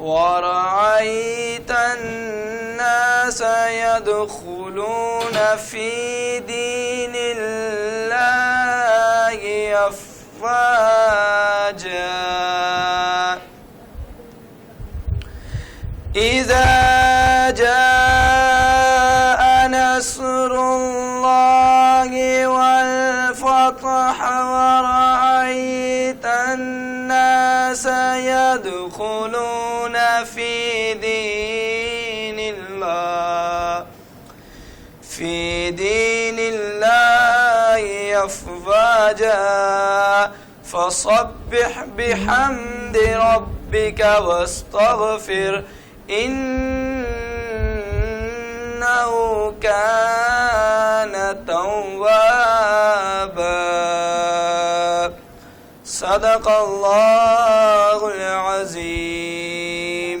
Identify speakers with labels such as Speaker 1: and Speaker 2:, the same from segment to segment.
Speaker 1: ورأيت الناس يدخلون في دين الله أفواجا إذا جاء نصر الله والفتح ورأيت الناس يدخلون في دين الله أفواجا فسبح بحمد ربك واستغفر إنه كان توابا صدق الله العظيم।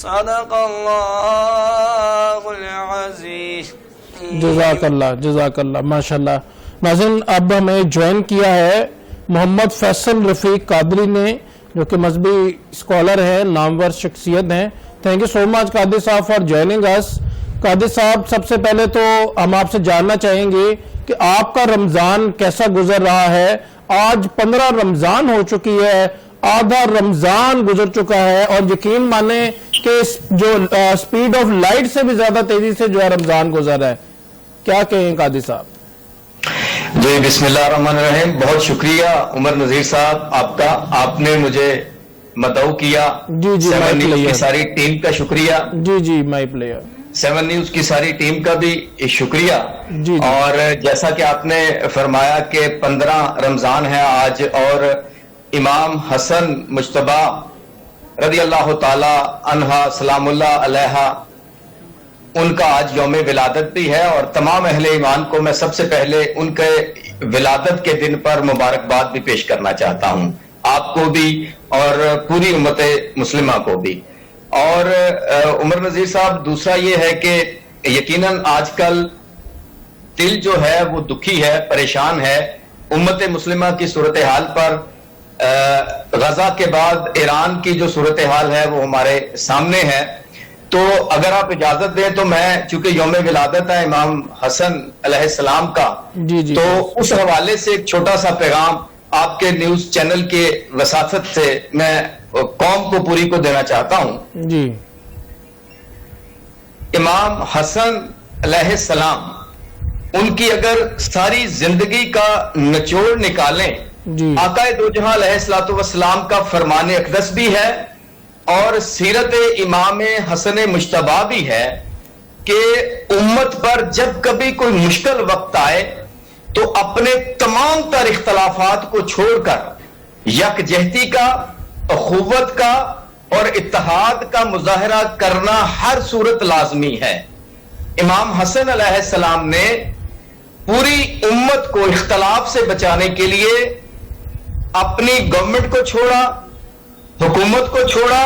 Speaker 1: صدق اللہ العزیز.
Speaker 2: جزاک اللہ ماشاءاللہ. ناظرین اب ہمیں جوائن کیا ہے محمد فیصل رفیق قادری نے, جو کہ مذہبی اسکالر ہیں, نامور شخصیت ہیں. تھینک یو سو مچ قادری صاحب فار جوائننگ اس. قادری صاحب, سب سے پہلے تو ہم آپ سے جاننا چاہیں گے کہ آپ کا رمضان کیسا گزر رہا ہے. آج 15 رمضان ہو چکی ہے, آدھا رمضان گزر چکا ہے, اور یقین مانیں کہ جو سپیڈ آف لائٹ سے بھی زیادہ تیزی سے جو ہے رمضان گزر ہے. کیا کہیں قادری صاحب؟
Speaker 3: جی بسم اللہ الرحمن الرحیم. بہت شکریہ عمر نذیر صاحب آپ کا, آپ نے مجھے مدعو کیا.
Speaker 2: جی
Speaker 3: 7 نیوز کی ساری ٹیم کا شکریہ.
Speaker 2: جی مائی پلیئر.
Speaker 3: 7 نیوز کی ساری ٹیم کا بھی شکریہ.
Speaker 2: جی
Speaker 3: اور جیسا کہ آپ نے فرمایا کہ 15 رمضان ہے آج, اور امام حسن مجتبی رضی اللہ تعالی عنہ سلام اللہ علیہ ان کا آج یوم ولادت بھی ہے, اور تمام اہل ایمان کو میں سب سے پہلے ان کے ولادت کے دن پر مبارکباد بھی پیش کرنا چاہتا ہوں, آپ کو بھی اور پوری امت مسلمہ کو بھی. اور عمر نذیر صاحب, دوسرا یہ ہے کہ یقیناً آج کل دل جو ہے وہ دکھی ہے, پریشان ہے. امت مسلمہ کی صورتحال پر غزہ کے بعد ایران کی جو صورتحال ہے وہ ہمارے سامنے ہے. تو اگر آپ اجازت دیں تو میں, چونکہ یوم ولادت ہے امام حسن علیہ السلام کا, تو اس حوالے سے ایک چھوٹا سا پیغام آپ کے نیوز چینل کے وساطت سے میں قوم کو پوری کو دینا چاہتا ہوں.
Speaker 2: جی.
Speaker 3: امام حسن علیہ السلام, ان کی اگر ساری زندگی کا نچوڑ نکالیں, آقا دو جہاں علیہ الصلوۃ والسلام کا فرمان اقدس بھی ہے اور سیرت امام حسن مجتبی بھی ہے کہ امت پر جب کبھی کوئی مشکل وقت آئے تو اپنے تمام تر اختلافات کو چھوڑ کر یکجہتی کا, اخوت کا اور اتحاد کا مظاہرہ کرنا ہر صورت لازمی ہے. امام حسن علیہ السلام نے پوری امت کو اختلاف سے بچانے کے لیے اپنی گورنمنٹ کو چھوڑا, حکومت کو چھوڑا,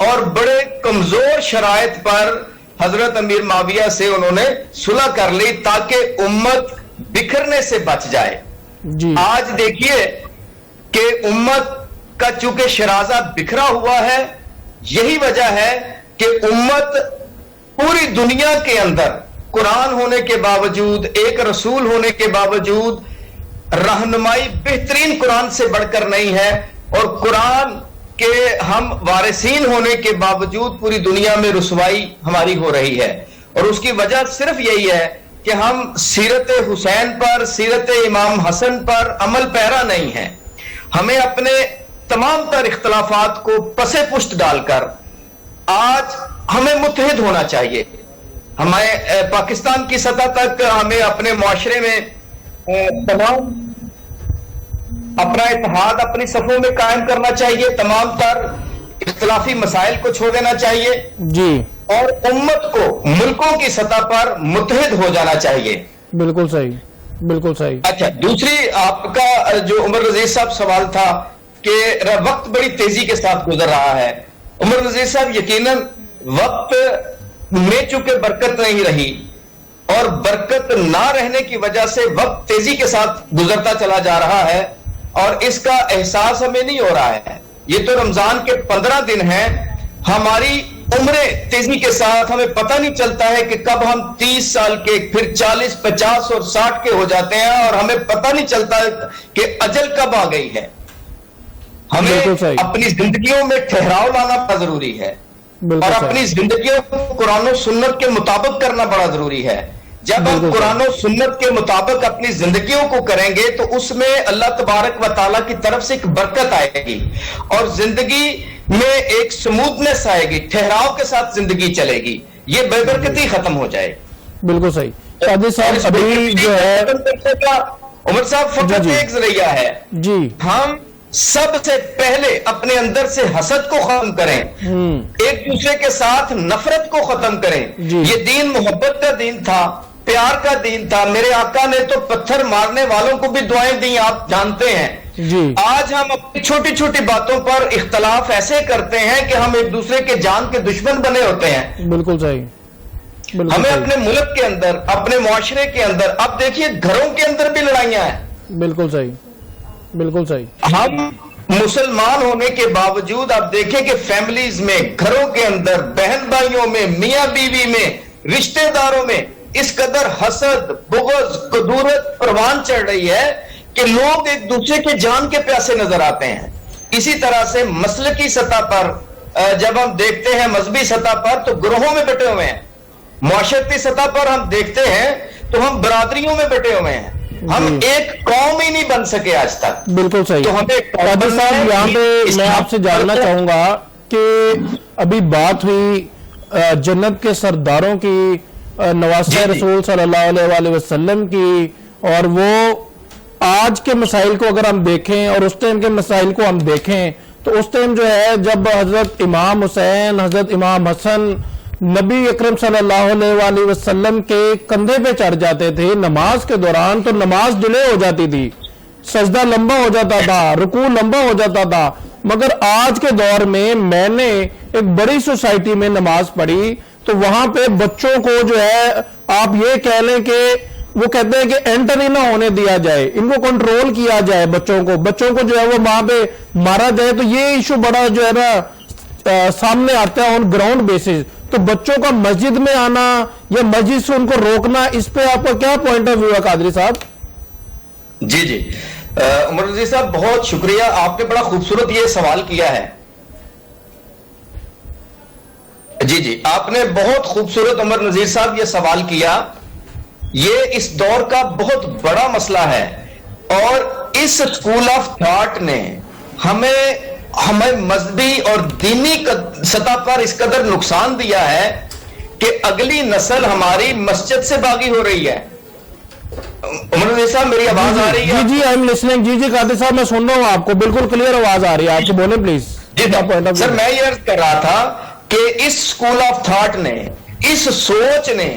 Speaker 3: اور بڑے کمزور شرائط پر حضرت امیر معاویہ سے انہوں نے صلح کر لی تاکہ امت بکھرنے سے بچ جائے. آج دیکھیے کہ امت کا چونکہ شرازہ بکھرا ہوا ہے, یہی وجہ ہے کہ امت پوری دنیا کے اندر قرآن ہونے کے باوجود, ایک رسول ہونے کے باوجود رہنمائی بہترین قرآن سے بڑھ کر نہیں ہے, اور قرآن کے ہم وارثین ہونے کے باوجود پوری دنیا میں رسوائی ہماری ہو رہی ہے. اور اس کی وجہ صرف یہی ہے کہ ہم سیرت حسین پر, سیرت امام حسن پر عمل پیرا نہیں ہیں. ہمیں اپنے تمام تر اختلافات کو پس پشت ڈال کر آج ہمیں متحد ہونا چاہیے. ہمیں پاکستان کی سطح تک ہمیں اپنے معاشرے میں تمام اپنا اتحاد اپنی صفوں میں قائم کرنا چاہیے, تمام تر اختلافی مسائل کو چھوڑ دینا چاہیے
Speaker 2: جی,
Speaker 3: اور امت کو ملکوں کی سطح پر متحد ہو جانا چاہیے.
Speaker 2: بالکل صحیح, بالکل صحیح.
Speaker 3: اچھا, دوسری آپ کا جو عمر نذیر صاحب سوال تھا کہ وقت بڑی تیزی کے ساتھ گزر رہا ہے. عمر نذیر صاحب, یقیناً وقت میں چونکہ برکت نہیں رہی اور برکت نہ رہنے کی وجہ سے وقت تیزی کے ساتھ گزرتا چلا جا رہا ہے, اور اس کا احساس ہمیں نہیں ہو رہا ہے. یہ تو رمضان کے 15 دن ہیں, ہماری عمریں تیزی کے ساتھ, ہمیں پتہ نہیں چلتا ہے کہ کب ہم 30 سال کے, پھر 40, 50 اور 60 کے ہو جاتے ہیں, اور ہمیں پتہ نہیں چلتا ہے کہ اجل کب آ گئی ہے. ہمیں اپنی زندگیوں میں ٹھہراؤ لانا بڑا ضروری ہے, اور اپنی زندگیوں کو قرآن و سنت کے مطابق کرنا بڑا ضروری ہے. جب ہم قرآن و سنت کے مطابق اپنی زندگیوں کو کریں گے تو اس میں اللہ تبارک و تعالیٰ کی طرف سے ایک برکت آئے گی, اور زندگی میں ایک سموتھنس آئے گی, ٹھہراؤ کے ساتھ زندگی چلے گی, یہ بے برکتی ختم ہو جائے.
Speaker 2: بالکل صحیح. قادری صاحب, ابھی جو ہے
Speaker 3: عمر صاحب فقط ایک ذریعہ ہے,
Speaker 2: جی,
Speaker 3: ہم سب سے پہلے اپنے اندر سے حسد کو ختم کریں, ایک دوسرے کے ساتھ نفرت کو ختم کریں. یہ دین محبت کا دین تھا, پیار کا دین تھا. میرے آقا نے تو پتھر مارنے والوں کو بھی دعائیں دی, آپ جانتے ہیں,
Speaker 2: جی
Speaker 3: آج ہم اپنی چھوٹی چھوٹی باتوں پر اختلاف ایسے کرتے ہیں کہ ہم ایک دوسرے کے جان کے دشمن بنے ہوتے ہیں.
Speaker 2: بالکل صحیح.
Speaker 3: ہمیں اپنے ملک کے اندر، اپنے معاشرے کے اندر، اب دیکھیے گھروں کے اندر بھی لڑائیاں ہیں.
Speaker 2: بالکل صحیح، بالکل صحیح.
Speaker 3: ہم مسلمان ہونے کے باوجود آپ دیکھیں کہ فیملیز میں، گھروں کے اندر، بہن بھائیوں میں، میاں بیوی میں، رشتہ داروں میں اس قدر حسد، بغض، کدورت پروان چڑھ رہی ہے کہ لوگ ایک دوسرے کے جان کے پیاسے نظر آتے ہیں. اسی طرح سے مسلکی سطح پر جب ہم دیکھتے ہیں، مذہبی سطح پر تو گروہوں میں بٹے ہوئے ہیں. معاشرتی سطح پر ہم دیکھتے ہیں تو ہم برادریوں میں بٹے ہوئے ہیں. ہم ایک قوم ہی نہیں بن سکے آج تک.
Speaker 2: بالکل صحیح.
Speaker 3: تو ہمیں
Speaker 2: قادری صاحب یہاں پہ میں آپ سے جاننا چاہوں گا کہ ابھی بات ہوئی جنت کے سرداروں کی، نواسہ رسول صلی اللہ علیہ وسلم کی، اور وہ آج کے مسائل کو اگر ہم دیکھیں اور اس ٹائم کے مسائل کو ہم دیکھیں تو اس ٹائم جو ہے جب حضرت امام حسین، حضرت امام حسن نبی اکرم صلی اللہ علیہ وسلم کے کندھے پہ چڑھ جاتے تھے نماز کے دوران تو نماز ڈیلے ہو جاتی تھی، سجدہ لمبا ہو جاتا تھا، رکوع لمبا ہو جاتا تھا. مگر آج کے دور میں نے ایک بڑی سوسائٹی میں نماز پڑھی تو وہاں پہ بچوں کو جو ہے آپ یہ کہہ لیں کہ وہ کہتے ہیں کہ انٹر ہی نہ ہونے دیا جائے، ان کو کنٹرول کیا جائے، بچوں کو جو ہے وہ وہاں پہ مارا جائے. تو یہ ایشو بڑا جو ہے نا سامنے آتا ہے آن گراؤنڈ بیسس. تو بچوں کا مسجد میں آنا یا مسجد سے ان کو روکنا، اس پہ آپ کا کیا پوائنٹ آف ویو ہے قادری صاحب؟
Speaker 3: جی عمر رضی صاحب بہت شکریہ، آپ نے بڑا خوبصورت یہ سوال کیا ہے. جی آپ نے بہت خوبصورت عمر نذیر صاحب یہ سوال کیا. یہ اس دور کا بہت بڑا مسئلہ ہے اور اس اسکول آف تھاٹ نے ہمیں مذہبی اور دینی سطح پر اس قدر نقصان دیا ہے کہ اگلی نسل ہماری مسجد سے باغی ہو رہی ہے. عمر نذیر صاحب میری آواز آ رہی ہے؟
Speaker 2: جی آئی ایم لسننگ. جی قادری صاحب میں سن رہا ہوں آپ کو، بالکل کلیئر آواز آ رہی ہے آپ کو، بولیں پلیز.
Speaker 3: جی سر میں یہ عرض کر رہا تھا کہ اس اسکول آف تھاٹ نے، اس سوچ نے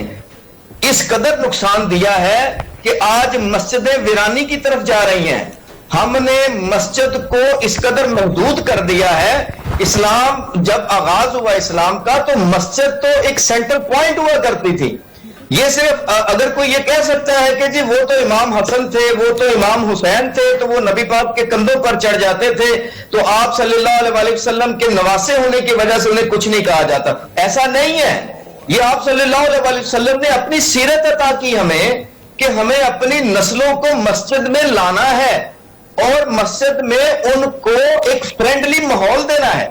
Speaker 3: اس قدر نقصان دیا ہے کہ آج مسجدیں ویرانی کی طرف جا رہی ہیں. ہم نے مسجد کو اس قدر محدود کر دیا ہے. اسلام جب آغاز ہوا اسلام کا تو مسجد تو ایک سینٹر پوائنٹ ہوا کرتی تھی. یہ صرف اگر کوئی یہ کہہ سکتا ہے کہ جی وہ تو امام حسن تھے، وہ تو امام حسین تھے تو وہ نبی پاک کے کندھوں پر چڑھ جاتے تھے تو آپ صلی اللہ علیہ وسلم کے نواسے ہونے کی وجہ سے انہیں کچھ نہیں کہا جاتا. ایسا نہیں ہے. یہ آپ صلی اللہ علیہ وسلم نے اپنی سیرت عطا کی ہمیں کہ ہمیں اپنی نسلوں کو مسجد میں لانا ہے اور مسجد میں ان کو ایک فرینڈلی ماحول دینا ہے.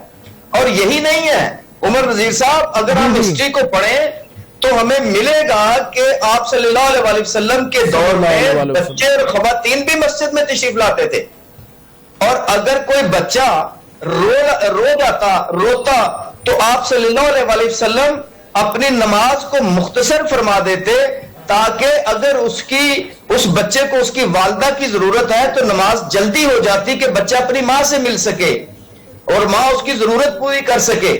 Speaker 3: اور یہی نہیں ہے عمر نذیر صاحب، اگر ہم ہسٹری کو پڑھیں تو ہمیں ملے گا کہ آپ صلی اللہ علیہ وسلم کے دور میں بچے اور خواتین بھی مسجد میں تشریف لاتے تھے. اور اگر کوئی بچہ روتا تو آپ صلی اللہ علیہ وسلم اپنی نماز کو مختصر فرما دیتے تاکہ اگر اس بچے کو اس کی والدہ کی ضرورت ہے تو نماز جلدی ہو جاتی کہ بچہ اپنی ماں سے مل سکے اور ماں اس کی ضرورت پوری کر سکے.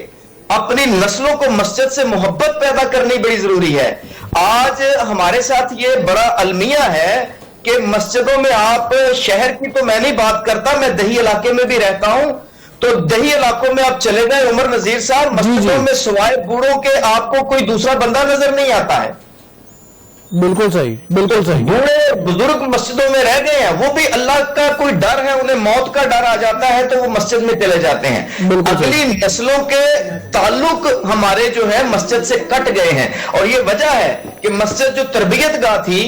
Speaker 3: اپنی نسلوں کو مسجد سے محبت پیدا کرنی بڑی ضروری ہے. آج ہمارے ساتھ یہ بڑا المیہ ہے کہ مسجدوں میں آپ، شہر کی تو میں نہیں بات کرتا، میں دیہی علاقے میں بھی رہتا ہوں، تو دیہی علاقوں میں آپ چلے گئے عمر نذیر صاحب، مسجدوں میں سوائے بوڑھوں کے آپ کو کوئی دوسرا بندہ نظر نہیں آتا ہے.
Speaker 2: بالکل صحیح، بالکل صحیح.
Speaker 3: بوڑھے بزرگ مسجدوں میں رہ گئے ہیں، وہ بھی اللہ کا کوئی ڈر ہے، انہیں موت کا ڈر آ جاتا ہے تو وہ مسجد میں چلے جاتے ہیں. اگلی نسلوں کے تعلق ہمارے جو ہے مسجد سے کٹ گئے ہیں اور یہ وجہ ہے کہ مسجد جو تربیت گاہ تھی،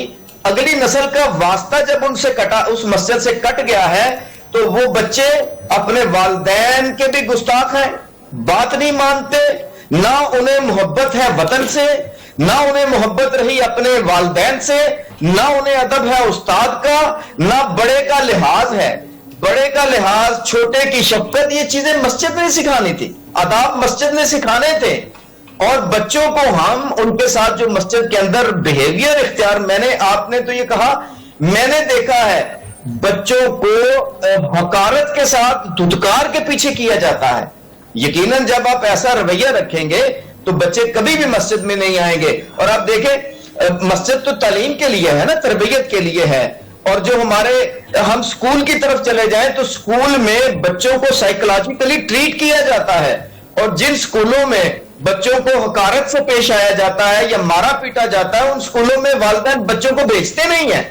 Speaker 3: اگلی نسل کا واسطہ جب ان سے کٹا، اس مسجد سے کٹ گیا ہے تو وہ بچے اپنے والدین کے بھی گستاخ ہیں، بات نہیں مانتے، نہ انہیں محبت ہے وطن سے، نہ انہیں محبت رہی اپنے والدین سے، نہ انہیں ادب ہے استاد کا، نہ بڑے کا لحاظ ہے. بڑے کا لحاظ، چھوٹے کی شفقت، یہ چیزیں مسجد نے سکھانی تھی، آداب مسجد نے سکھانے تھے. اور بچوں کو ہم ان کے ساتھ جو مسجد کے اندر بیہیویئر اختیار، آپ نے تو یہ کہا، میں نے دیکھا ہے بچوں کو حقارت کے ساتھ دھتکار کے پیچھے کیا جاتا ہے. یقیناً جب آپ ایسا رویہ رکھیں گے تو بچے کبھی بھی مسجد میں نہیں آئیں گے. اور آپ دیکھیں مسجد تو تعلیم کے لیے ہے نا، تربیت کے لیے ہے، اور جو ہم سکول کی طرف چلے جائیں تو سکول میں بچوں کو سائیکولوجیکلی ٹریٹ کیا جاتا ہے، اور جن سکولوں میں بچوں کو حقارت سے پیش آیا جاتا ہے یا مارا پیٹا جاتا ہے، ان سکولوں میں والدین بچوں کو بھیجتے نہیں ہیں۔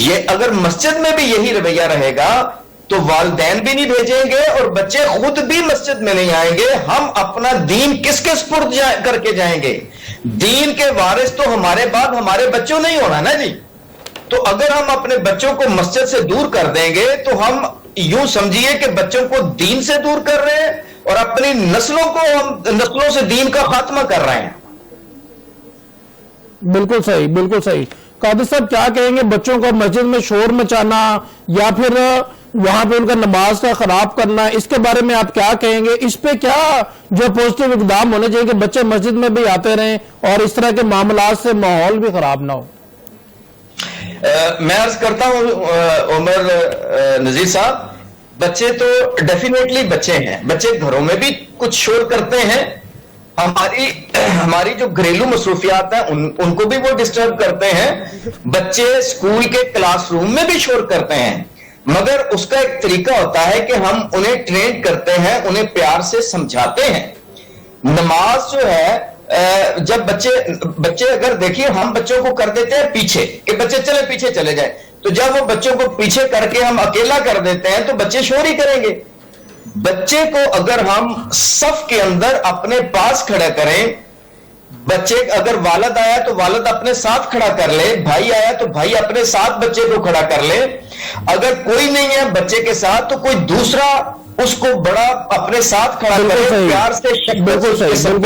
Speaker 3: یہ اگر مسجد میں بھی یہی رویہ رہے گا تو والدین بھی نہیں بھیجیں گے اور بچے خود بھی مسجد میں نہیں آئیں گے۔ ہم اپنا دین کس کے سپرد کر کے جائیں گے؟ دین کے وارث تو ہمارے بعد ہمارے بچوں نہیں ہونا نا جی۔ تو اگر ہم اپنے بچوں کو مسجد سے دور کر دیں گے تو ہم یوں سمجھیے کہ بچوں کو دین سے دور کر رہے ہیں اور اپنی نسلوں سے دین کا خاتمہ کر رہے ہیں۔
Speaker 2: بالکل صحیح، بالکل صحیح۔ قادری صاحب کیا کہیں گے بچوں کو مسجد میں شور مچانا یا پھر وہاں پہ ان کا نماز کا خراب کرنا، اس کے بارے میں آپ کیا کہیں گے؟ اس پہ کیا جو پوزیٹو اقدام ہونے چاہیے کہ بچے مسجد میں بھی آتے رہیں اور اس طرح کے معاملات سے ماحول بھی خراب نہ ہو؟
Speaker 3: میں عرض کرتا ہوں عمر نذیر صاحب، بچے تو ڈیفینیٹلی بچے ہیں، بچے گھروں میں بھی کچھ شور کرتے ہیں، ہماری جو گھریلو مصروفیات ہیں ان کو بھی وہ ڈسٹرب کرتے ہیں، بچے اسکول کے کلاس روم میں بھی شور کرتے ہیں، مگر اس کا ایک طریقہ ہوتا ہے کہ ہم انہیں ٹرین کرتے ہیں، انہیں پیار سے سمجھاتے ہیں۔ نماز جو ہے جب بچے اگر دیکھیے ہم بچوں کو کر دیتے ہیں پیچھے کہ بچے چلے پیچھے چلے جائیں، تو جب وہ بچوں کو پیچھے کر کے ہم اکیلا کر دیتے ہیں تو بچے شور ہی کریں گے۔ بچے کو اگر ہم صف کے اندر اپنے پاس کھڑا کریں، بچے اگر والد آیا تو والد اپنے ساتھ کھڑا کر لے، بھائی آیا تو بھائی اپنے ساتھ بچے کو کھڑا کر لے، اگر کوئی نہیں ہے بچے کے ساتھ تو کوئی دوسرا اس کو بڑا اپنے ساتھ کھڑا کرے، پیار سے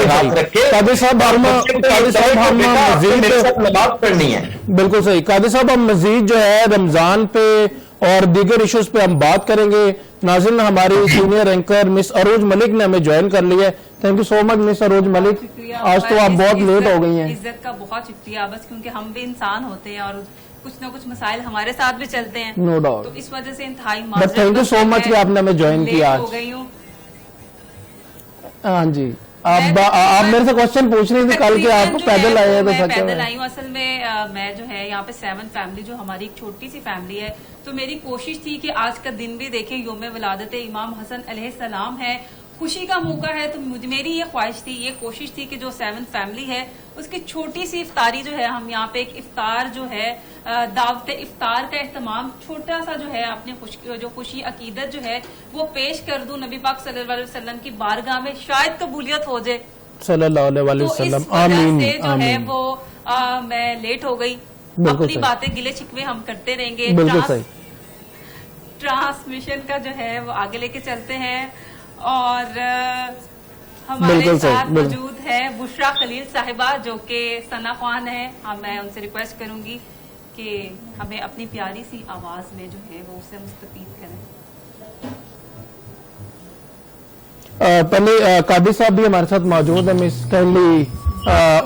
Speaker 3: ہاتھ رکھے۔
Speaker 2: قادری صاحب
Speaker 3: پڑھنی ہے۔
Speaker 2: بالکل صحیح۔ قادری صاحب ہم مزید جو ہے رمضان پہ اور دیگر ایشوز پہ ہم بات کریں گے۔ ناظرین ہماری سینئر اینکر مس اروج ملک نے ہمیں جوائن کر لیا ہے۔ تھینک یو سو مچ مس اروج ملک، آج تو آپ بہت لیٹ ہو گئی ہیں۔
Speaker 4: عزت کا بہت شکریہ، بس کیونکہ ہم بھی انسان ہوتے ہیں اور کچھ نہ کچھ مسائل ہمارے ساتھ بھی چلتے ہیں،
Speaker 2: نو ڈاؤٹ،
Speaker 4: تو اس وجہ سے انتہائی
Speaker 2: بٹ تھینک یو سو مچ کہ آپ نے ہمیں جوائن کیا آج۔
Speaker 4: ہو گئی ہوں۔
Speaker 2: ہاں جی، آپ میرے سے کوشچن پوچھ رہی تھی کل کہ آپ پیدل آئے ہیں تو
Speaker 4: میں پیدل آئی ہوں۔ اصل میں میں جو ہے یہاں پہ 7 فیملی جو ہماری ایک چھوٹی سی فیملی ہے، تو میری کوشش تھی کہ آج کا دن بھی دیکھیں، یوم ولادت امام حسن علیہ السلام ہے، خوشی کا موقع ہے، تو میری یہ خواہش تھی، یہ کوشش تھی کہ جو 7 فیملی ہے اس کی چھوٹی سی افطاری جو ہے، ہم یہاں پہ ایک افطار جو ہے دعوت افطار کا اہتمام چھوٹا سا جو ہے اپنے جو خوشی عقیدت جو ہے وہ پیش کر دوں نبی پاک صلی اللہ علیہ وسلم کی بارگاہ میں، شاید قبولیت ہو جائے
Speaker 2: صلی اللہ علیہ وسلم۔
Speaker 4: تو اس وجہ سے جو ہے وہ میں لیٹ ہو گئی۔ اپنی باتیں گلے شکوے ہم کرتے رہیں گے، ٹرانسمیشن کا جو ہے وہ آگے لے کے چلتے ہیں، اور ہمارے ساتھ موجود ہے بشرا خلیل صاحبہ جو کہ ثنا خوان ہے۔ میں ان سے ریکویسٹ کروں گی کہ ہمیں اپنی پیاری سی آواز میں جو ہے وہ اسے مستفید کریں۔
Speaker 2: پہلے قادری صاحب بھی ہمارے ساتھ موجود ہیں، مس کائنڈلی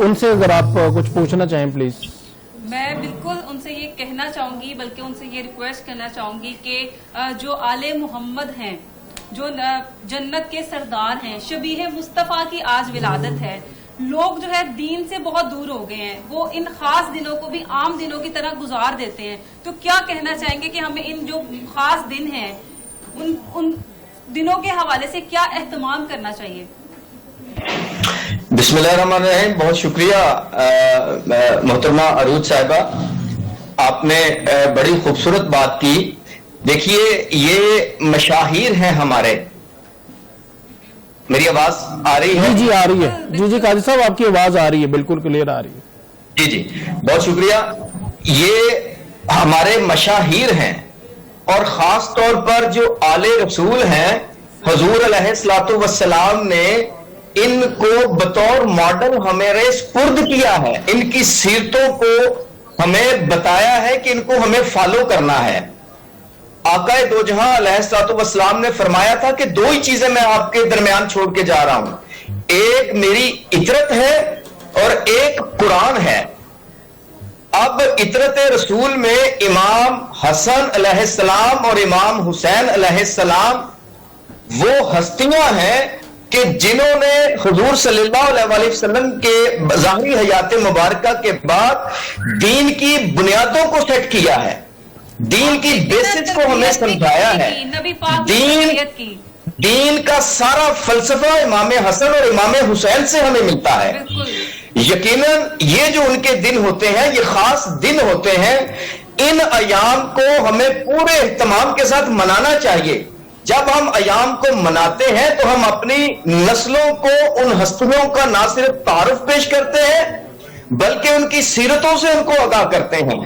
Speaker 2: ان سے اگر آپ کچھ پوچھنا چاہیں پلیز۔
Speaker 4: میں بالکل ان سے یہ کہنا چاہوں گی، بلکہ ان سے یہ ریکویسٹ کرنا چاہوں گی کہ جو آل محمد ہیں، جو جنت کے سردار ہیں، شبیہ مصطفیٰ کی آج ولادت ہے، لوگ جو ہے دین سے بہت دور ہو گئے ہیں، وہ ان خاص دنوں کو بھی عام دنوں کی طرح گزار دیتے ہیں، تو کیا کہنا چاہیں گے کہ ہمیں ان جو خاص دن ہیں ان دنوں کے حوالے سے کیا اہتمام کرنا چاہیے؟
Speaker 3: بسم اللہ الرحمن الرحیم۔ بہت شکریہ محترمہ اروج صاحبہ، آپ نے بڑی خوبصورت بات کی۔ دیکھیے یہ مشاہیر ہیں ہمارے، میری آواز آ رہی ہے؟
Speaker 2: جی آ رہی ہے، جی قادری صاحب آپ کی آواز آ رہی ہے، بالکل کلیئر آ رہی ہے۔
Speaker 3: جی بہت شکریہ۔ یہ ہمارے مشاہیر ہیں، اور خاص طور پر جو آل رسول ہیں، حضور علیہ الصلوۃ والسلام نے ان کو بطور ماڈل ہمارے سپرد کیا ہے، ان کی سیرتوں کو ہمیں بتایا ہے کہ ان کو ہمیں فالو کرنا ہے۔ آقا دو جہاں علیہ الصلوۃ والسلام نے فرمایا تھا کہ 2 ہی چیزیں میں آپ کے درمیان چھوڑ کے جا رہا ہوں، ایک میری اطرت ہے اور ایک قرآن ہے۔ اب اطرت رسول میں امام حسن علیہ السلام اور امام حسین علیہ السلام وہ ہستیاں ہیں کہ جنہوں نے حضور صلی اللہ علیہ وسلم کے ظاہری حیات مبارکہ کے بعد دین کی بنیادوں کو سیٹ کیا ہے۔ دین کی بیسس کو ہمیں سمجھایا ہے.
Speaker 4: نبی پاک نے تربیت کی.
Speaker 3: دین کا سارا فلسفہ امام حسن اور امام حسین سے ہمیں ملتا ہے. یقیناً یہ جو ان کے دن ہوتے ہیں یہ خاص دن ہوتے ہیں. ان ایام کو ہمیں پورے اہتمام کے ساتھ منانا چاہیے. جب ہم ایام کو مناتے ہیں تو ہم اپنی نسلوں کو ان ہستیوں کا نہ صرف تعارف پیش کرتے ہیں بلکہ ان کی سیرتوں سے ان کو آگاہ کرتے ہیں.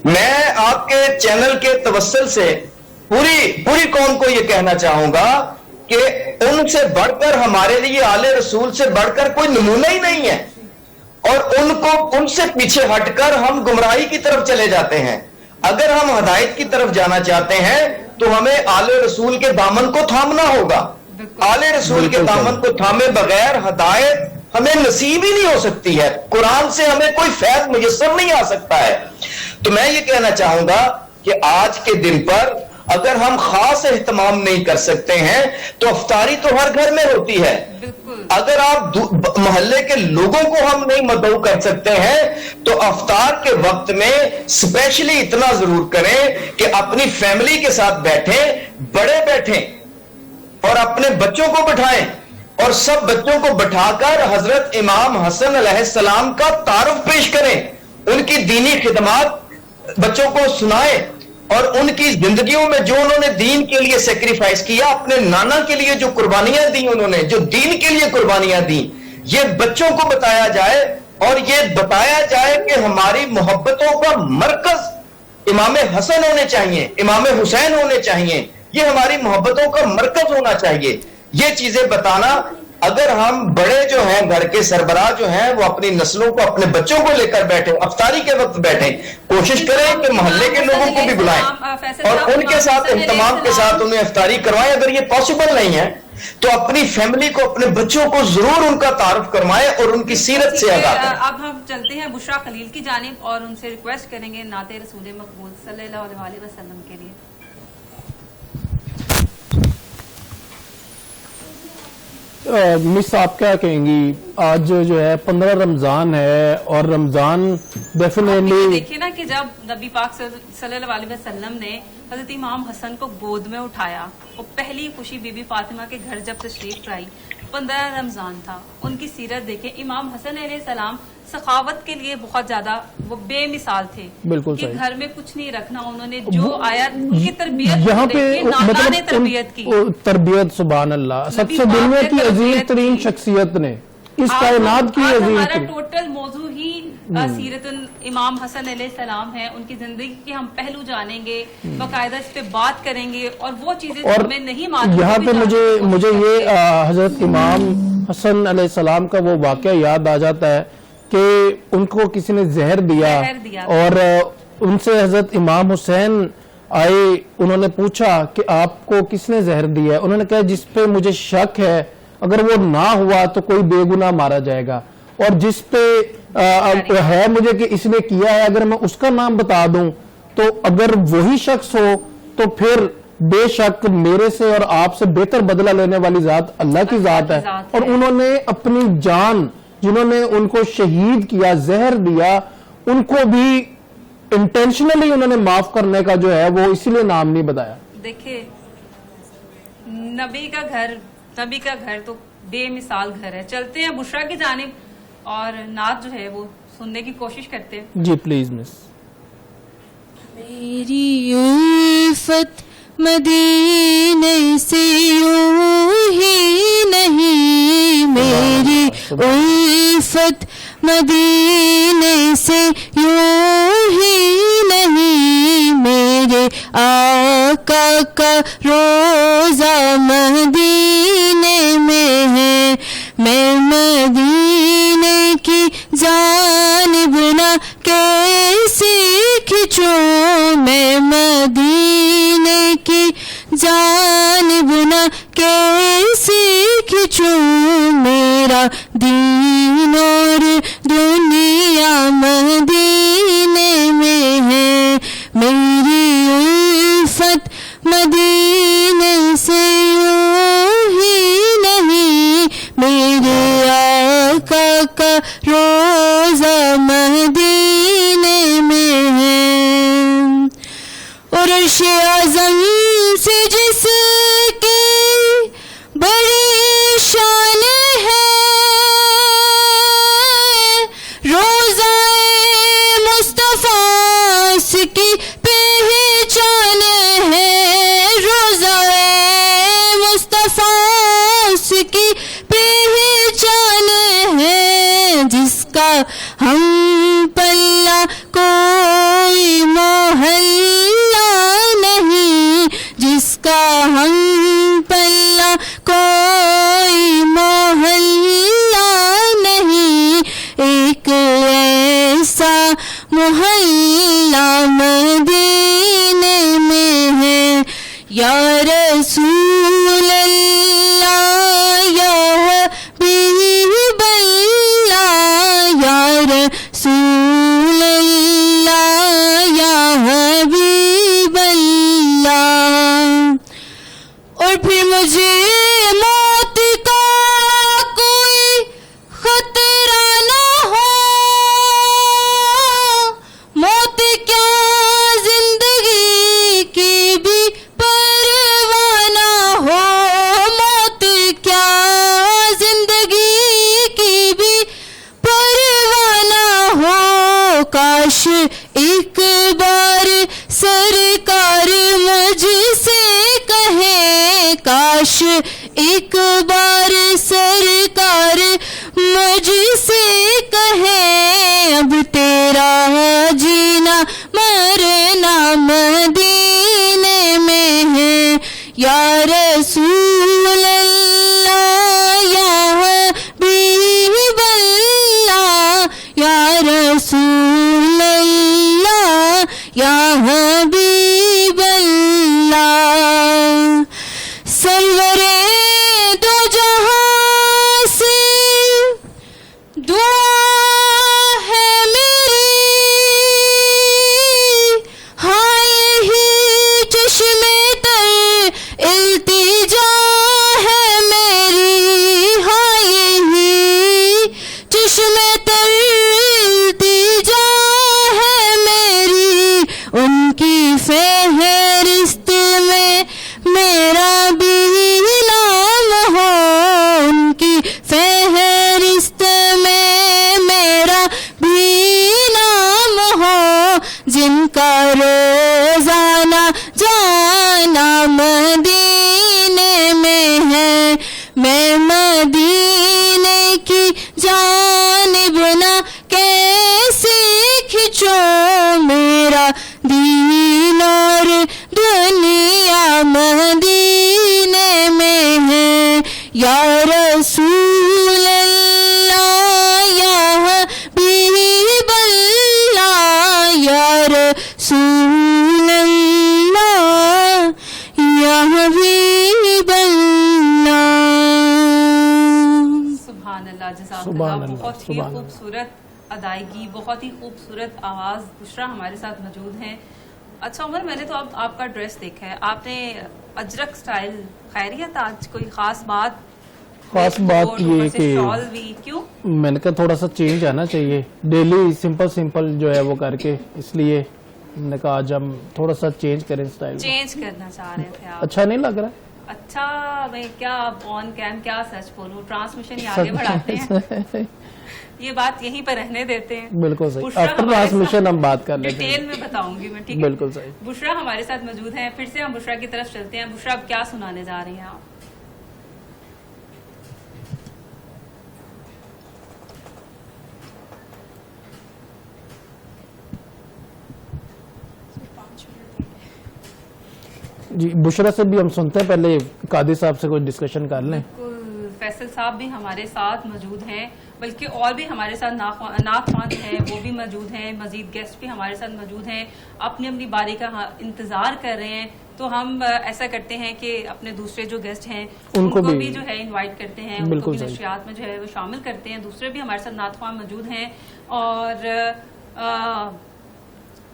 Speaker 3: میں آپ کے چینل کے توسل سے پوری قوم کو یہ کہنا چاہوں گا کہ ان سے بڑھ کر ہمارے لیے آل رسول سے بڑھ کر کوئی نمونہ ہی نہیں ہے، اور ان سے پیچھے ہٹ کر ہم گمراہی کی طرف چلے جاتے ہیں. اگر ہم ہدایت کی طرف جانا چاہتے ہیں تو ہمیں آل رسول کے دامن کو تھامنا ہوگا. آل رسول کے دامن کو تھامے بغیر ہدایت ہمیں نصیب ہی نہیں ہو سکتی ہے. قرآن سے ہمیں کوئی فیض میسر نہیں آ سکتا ہے. تو میں یہ کہنا چاہوں گا کہ آج کے دن پر اگر ہم خاص اہتمام نہیں کر سکتے ہیں تو افطاری تو ہر گھر میں ہوتی ہے. اگر آپ محلے کے لوگوں کو ہم نہیں مدعو کر سکتے ہیں تو افطار کے وقت میں اسپیشلی اتنا ضرور کریں کہ اپنی فیملی کے ساتھ بیٹھیں، بڑے بیٹھیں اور اپنے بچوں کو بٹھائیں اور سب بچوں کو بٹھا کر حضرت امام حسن علیہ السلام کا تعارف پیش کریں. ان کی دینی خدمات بچوں کو سنائیں اور ان کی زندگیوں میں جو انہوں نے دین کے لیے سیکریفائس کیا، اپنے نانا کے لیے جو قربانیاں دی انہوں نے، جو دین کے لیے قربانیاں دی، یہ بچوں کو بتایا جائے اور یہ بتایا جائے کہ ہماری محبتوں کا مرکز امام حسن ہونے چاہیے، امام حسین ہونے چاہیے، یہ ہماری محبتوں کا مرکز ہونا چاہیے. یہ چیزیں بتانا، اگر ہم بڑے جو ہیں گھر کے سربراہ جو ہیں وہ اپنی نسلوں کو اپنے بچوں کو لے کر بیٹھیں، افطاری کے وقت بیٹھیں، کوشش کریں کہ محلے کے لوگوں کو بھی بلائیں اور ان کے ساتھ اہتمام کے ساتھ انہیں افطاری کروائیں. اگر یہ پاسبل نہیں ہے تو اپنی فیملی کو، اپنے بچوں کو ضرور ان کا تعارف کروائیں اور ان کی سیرت سے آگاہ کریں.
Speaker 4: اب ہم چلتے ہیں بشرا خلیل کی جانب اور ان سے ریکویسٹ کریں گے نعت رسول مقبول صلی اللہ علیہ وسلم کے لیے.
Speaker 2: مس آپ کیا کہیں گی؟ آج جو ہے 15 رمضان ہے اور رمضان ڈیفینیٹلی
Speaker 4: دیکھیں نا کہ جب نبی پاک صلی اللہ علیہ وسلم نے حضرت امام حسن کو گود میں اٹھایا، وہ پہلی خوشی بی بی فاطمہ کے گھر جب تشریف لائی، 15 رمضان تھا. ان کی سیرت دیکھیں. امام حسن علیہ السلام سخاوت کے لیے بہت زیادہ وہ بے مثال تھے.
Speaker 2: بالکل
Speaker 4: کہ
Speaker 2: صحیح.
Speaker 4: گھر میں کچھ نہیں رکھنا، انہوں نے جو آیا ان کی تربیت
Speaker 2: یہاں پہ
Speaker 4: مطلب تربیت کی
Speaker 2: تربیت، سبحان اللہ، سب سے دنیا کی عظیم ترین شخصیت نے، اس کائنات کی عظیم
Speaker 4: ہمارا
Speaker 2: ترین.
Speaker 4: ٹوٹل موضوع ہی سیرت امام حسن علیہ السلام ہے. ان کی زندگی کے ہم پہلو جانیں گے، باقاعدہ اس پہ بات کریں گے اور وہ چیزیں جو ہمیں نہیں معلوم.
Speaker 2: یہاں پہ مجھے یہ حضرت امام حسن علیہ السلام کا وہ واقعہ یاد آ جاتا ہے کہ ان کو کسی نے زہر دیا اور ان سے حضرت امام حسین آئے، انہوں نے پوچھا کہ آپ کو کس نے زہر دیا ہے؟ انہوں نے کہا جس پہ مجھے شک ہے اگر وہ نہ ہوا تو کوئی بے گناہ مارا جائے گا، اور جس پہ ہے مجھے کہ اس نے کیا ہے اگر میں اس کا نام بتا دوں تو اگر وہی شخص ہو تو پھر بے شک میرے سے اور آپ سے بہتر بدلہ لینے والی ذات اللہ کی ذات ہے. اور انہوں نے اپنی جان، جنہوں نے ان کو شہید کیا، زہر دیا، ان کو بھی انٹینشنلی انہوں نے معاف کرنے کا جو ہے وہ اسی لیے نام نہیں بتایا.
Speaker 4: دیکھیں نبی کا گھر تو بے مثال گھر ہے. چلتے ہیں بشرا کی جانب اور نعت جو ہے وہ سننے کی کوشش کرتے ہیں.
Speaker 2: جی پلیز مس.
Speaker 5: میری الفت مدینے سے یوں ہی نہیں، میری الفت مدینے سے یوں ہی نہیں، میرے آقا کا روزہ مدینے میں ہے، میں مدینے کی جانب نہ کیسے کھچوں، میں مدینے کی جانب نہ کیسے کھچوں، میرا دین اور دنیا مدینے میں ہے، میری الفت مدینے سے یوں ہی نہیں، میرے آقا کا روزہ مدینے میں ہے. اور عرش اعظم سے جس کی بڑی شان ہے، روضہ مصطفیٰ اس کی پہچان ہے، روضہ مصطفیٰ اس کی پہچان ہے، جس کا ہم پلہ کوئی محلہ نہیں، جس کا ہم پلہ کوئی محلہ نہیں، ایک ایسا محلہ مدینے میں ہے، یا رسول اللہ یا حبیب اللہ، یا رسول اللہ یا حبیب اللہ۔ اور پھر مجھے موت کا کوئی خطرہ نہ ہو، موت کیا زندگی کی بھی پرواہ نہ ہو، موت کیا زندگی کی بھی پرواہ نہ ہو، کاش ایک بار سرکار مجھ سے کہے، کاش ایک بار سرکار مجھ سے کہے، اب تیرا جینا مرنا مدینے میں ہے، یا رسول اللہ یا حبیب اللہ، یا رسول اللہ یا حبیب اللہ۔ سرور دو جہاں سے دعا ہے میری، ہاں یہی چشم تر التجا ہے میری، ہاں یہی چشم تر التجا ہے میری، ان کی فہرست میں میرا بھی نام ہو، ان کی فہرست میں میرا بھی نام ہو، جن کا روزانہ جانا مدینے میں ہے، میں مدینے کی جانب نہ کیسے کھچوں، میرا دین اور دنیا مدینے میں ہے، یا رسول اللہ یا حبیب اللہ، یا رسول اللہ یا حبیب اللہ۔
Speaker 4: سبحان اللہ، جزاک
Speaker 2: سبحان
Speaker 4: اللہ،
Speaker 2: اللہ،
Speaker 4: بہت ہی
Speaker 2: سبحان اللہ۔
Speaker 4: خوبصورت ادائیگی، بہت ہی خوبصورت آواز۔ بشرا ہمارے ساتھ موجود ہیں۔ اچھا عمر، میں نے تو اب آپ کا ڈریس دیکھا ہے، آپ نے اجرک سٹائل، خیریت آج کوئی خاص بات؟
Speaker 2: خاص بات یہ کہ
Speaker 4: شال بھی کیوں؟
Speaker 2: میں نے کہا تھوڑا سا چینج آنا چاہیے، ڈیلی سمپل جو ہے وہ کر کے، اس لیے میں نے کہا آج ہم تھوڑا سا چینج کریں اسٹائل،
Speaker 4: چینج کرنا چاہ رہے تھے آپ؟
Speaker 2: اچھا نہیں لگ رہا؟
Speaker 4: اچھا، میں کیا آن کیم کیا سچ بولوں، ٹرانسمیشن آگے بڑھاتے ہیں، یہ بات یہیں پہ رہنے دیتے ہیں۔
Speaker 2: بالکل صحیح، آفٹر ٹرانسمیشن ہم بات کر لیتے ہیں،
Speaker 4: ڈیٹیل میں بتاؤں گی میں، ٹھیک ہے؟
Speaker 2: بالکل صحیح۔
Speaker 4: بشرا ہمارے ساتھ موجود ہیں، پھر سے ہم بشرا کی طرف چلتے ہیں۔ بشرا اب کیا سنانے جا رہی ہیں آپ؟
Speaker 2: جی بشرا سے بھی ہم سنتے ہیں، پہلے قادری صاحب سے کوئی ڈسکشن کر لیں۔
Speaker 4: فیصل صاحب بھی ہمارے ساتھ موجود ہیں، بلکہ اور بھی ہمارے ساتھ نعت خوان ہیں، وہ بھی موجود ہیں، مزید گیسٹ بھی ہمارے ساتھ موجود ہیں، اپنی اپنی باری کا انتظار کر رہے ہیں۔ تو ہم ایسا کرتے ہیں کہ اپنے دوسرے جو گیسٹ ہیں ان کو بھی جو ہے انوائٹ کرتے ہیں، ان کو بھی نشریات میں جو ہے وہ شامل کرتے ہیں۔ دوسرے بھی ہمارے ساتھ نعت خوان موجود ہیں۔ اور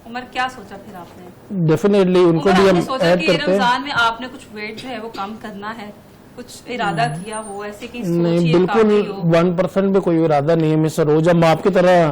Speaker 4: عمر کیا سوچا پھر آپ نے؟
Speaker 2: ڈیفینیٹلی ان کو بھی ہم ایڈ کرتے ہیں۔
Speaker 4: رمضان میں آپ نے کچھ ویٹ جو ہے وہ کم کرنا ہے، کچھ ارادہ کیا ہو ایسے کہ
Speaker 2: نہیں، بالکل 1% بھی کوئی ارادہ نہیں ہے مس سروج، ہم آپ کی طرح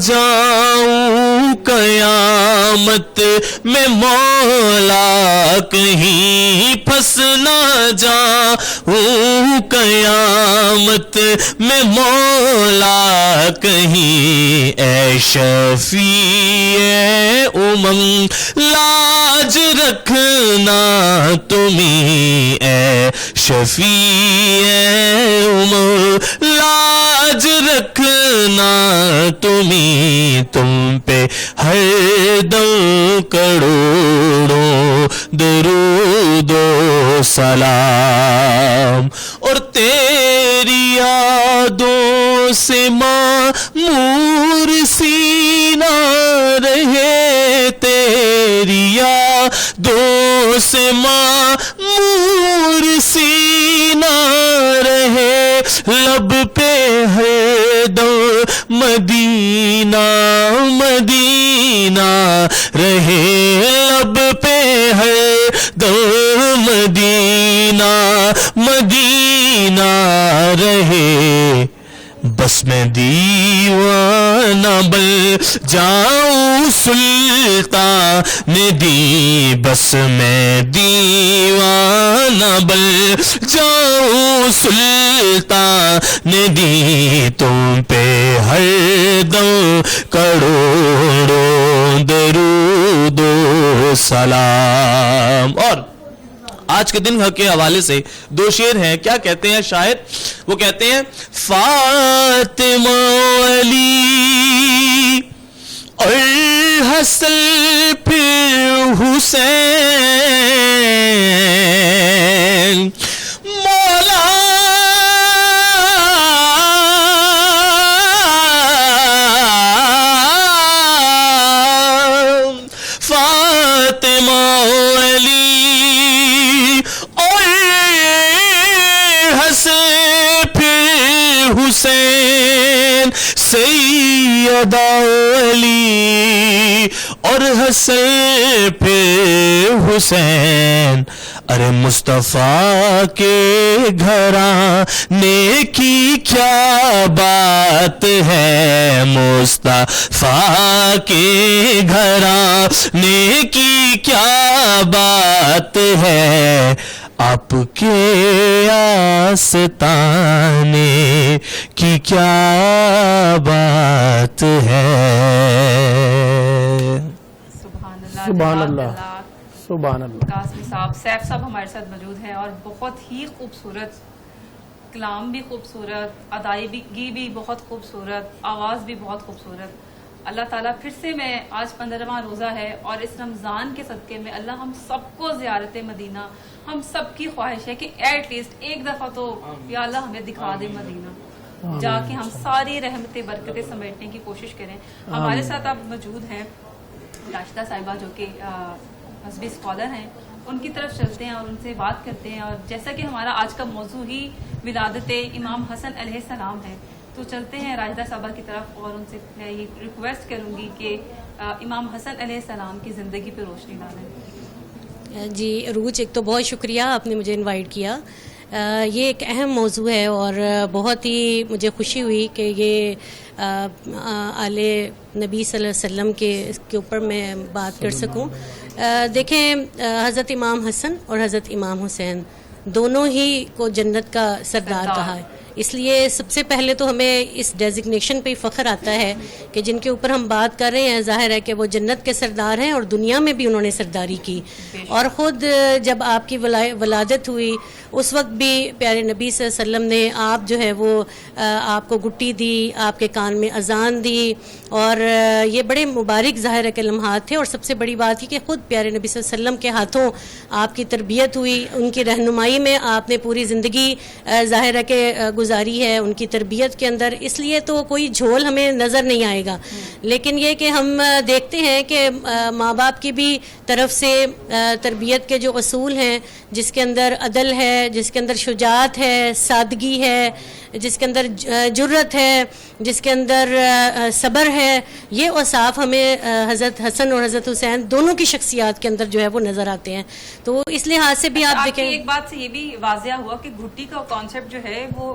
Speaker 6: جاؤں قیامت میں مولا کہیں پھنس نہ جاؤں قیامت میں مولا کہیں اے شفیع امم لاج رکھنا تمہیں اے شفیع امم لاج رکھنا تمہیں تم پہ ہر دم کروڑوں درود و سلام اور تیری یادوں سے معمور سینہ رہے تیری یادوں سے معمور سینہ رہے لب پہ ہے دم مدینہ مدینہ رہے لب پہ ہے دم مدینہ مدینہ رہے بس میں دیوانہ بن جاؤں سلطان دی بس میں دیوانہ بن جاؤں سلطان دی تم پہ ہر دم کروڑوں درود و سلام. اور آج کے دن کے حوالے سے دو شعر ہیں. کیا کہتے ہیں شاعر؟ وہ کہتے ہیں فاطمہ علی اور حسن پھر حسین مولا فاطمہ حسین سیدہ علی اور حسن پہ حسین ارے مصطفیٰ کے گھرانے کی کیا بات ہے مصطفیٰ کے گھرانے کی کیا بات ہے آپ کے آستانے کی کیا بات ہے.
Speaker 2: سبحان اللہ سبحان اللہ.
Speaker 4: قاسمی صاحب سیف صاحب ہمارے ساتھ موجود ہیں اور بہت ہی خوبصورت کلام بھی خوبصورت، ادائیگی بھی بہت خوبصورت، آواز بھی بہت خوبصورت. اللہ تعالیٰ پھر سے میں آج 15واں روزہ ہے اور اس رمضان کے صدقے میں اللہ ہم سب کو زیارت مدینہ، ہم سب کی خواہش ہے کہ ایٹ لیسٹ ایک دفعہ تو یا اللہ ہمیں دکھا دے مدینہ، جا کے ہم ساری رحمتیں برکتیں سمیٹنے کی کوشش کریں. ہمارے ساتھ اب موجود ہیں راشدہ صاحبہ جو کہ مذہبی اسکالر ہیں، ان کی طرف چلتے ہیں اور ان سے بات کرتے ہیں. اور جیسا کہ ہمارا آج کا موضوع ہی ولادت امام حسن علیہ السلام ہے تو چلتے ہیں راجدہ صاحبہ کی طرف اور ان سے میں یہ ریکویسٹ کروں گی کہ امام حسن علیہ السلام کی زندگی پہ روشنی ڈالیں.
Speaker 7: جی عروج، ایک تو بہت شکریہ آپ نے مجھے انوائٹ کیا. یہ ایک اہم موضوع ہے اور بہت ہی مجھے خوشی ہوئی کہ یہ آل نبی صلی اللہ علیہ وسلم کے اوپر میں بات کر سکوں. دیکھیں، حضرت امام حسن اور حضرت امام حسین دونوں ہی کو جنت کا سردار کہا ہے. اس لیے سب سے پہلے تو ہمیں اس ڈیزگنیشن پہ فخر آتا ہے کہ جن کے اوپر ہم بات کر رہے ہیں ظاہر ہے کہ وہ جنت کے سردار ہیں اور دنیا میں بھی انہوں نے سرداری کی. اور خود جب آپ کی ولادت ہوئی اس وقت بھی پیارے نبی صلی اللہ علیہ وسلم نے آپ جو ہے وہ آپ کو گٹی دی، آپ کے کان میں اذان دی اور یہ بڑے مبارک ظاہر ہے کہ لمحات تھے. اور سب سے بڑی بات یہ کہ خود پیارے نبی صلی اللہ علیہ وسلم کے ہاتھوں آپ کی تربیت ہوئی، ان کی رہنمائی میں آپ نے پوری زندگی ظاہر ہے کہ گزاری ہے ان کی تربیت کے اندر. اس لیے تو کوئی جھول ہمیں نظر نہیں آئے گا. لیکن یہ کہ ہم دیکھتے ہیں کہ ماں باپ کی بھی طرف سے تربیت کے جو اصول ہیں، جس کے اندر عدل ہے، جس کے اندر شجاعت ہے، سادگی ہے، جس کے اندر جرت ہے، جس کے اندر صبر ہے، یہ اوصاف ہمیں حضرت حسن اور حضرت حسین دونوں کی شخصیات کے اندر جو ہے وہ نظر آتے ہیں. تو اس لحاظ سے بھی آپ دیکھیں،
Speaker 4: ایک بات سے یہ بھی واضح ہوا کہ گھٹی کا کانسیپٹ جو ہے وہ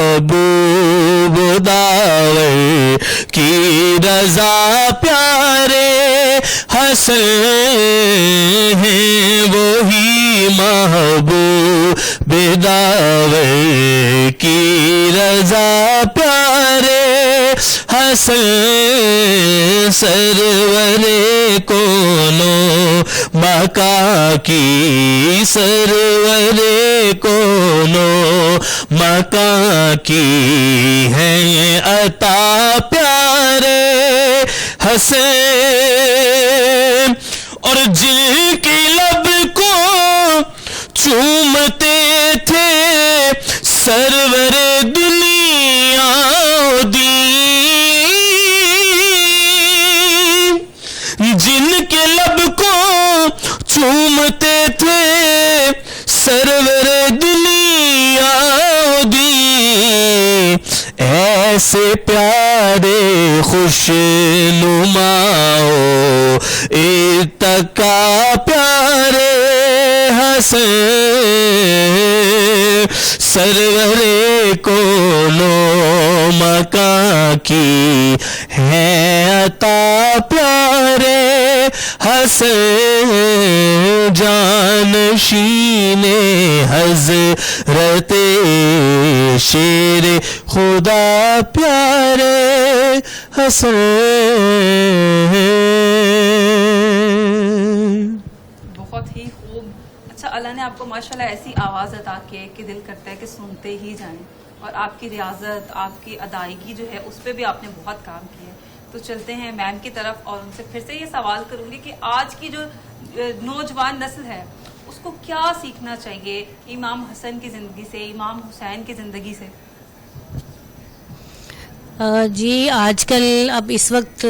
Speaker 6: محبوب داور کی رضا پیارے حسن ہیں وہی محبوب داور کی رضا پیارے حسن سرور کونوں مکہ کی سرور کونوں مکہ کی ہے عطا پیارے حسن اور جن کے لب کو چومتے تھے سرور دنیا دین جن کے لب کو چومتے تھے سرور دنیا دین ایسے پیارے خوش نماؤ اتقا پیارے حسن سرور کونوں مکہ کی ہے عطا پیارے حسن جانشین حضرت شیر خدا پیارے حسن.
Speaker 4: بہت ہی خوب. اچھا، اللہ نے آپ کو ماشاءاللہ ایسی آواز عطا کی ہے کہ دل کرتا ہے کہ سنتے ہی جائیں، اور آپ کی ریاضت، آپ کی ادائیگی جو ہے اس پہ بھی آپ نے بہت کام کیا ہے. تو چلتے ہیں میم کی طرف اور ان سے پھر سے یہ سوال کروں گی کہ آج کی جو نوجوان نسل ہے اس کو کیا سیکھنا چاہیے امام حسن کی زندگی سے، امام حسین کی زندگی سے؟
Speaker 7: جی، آج کل اب اس وقت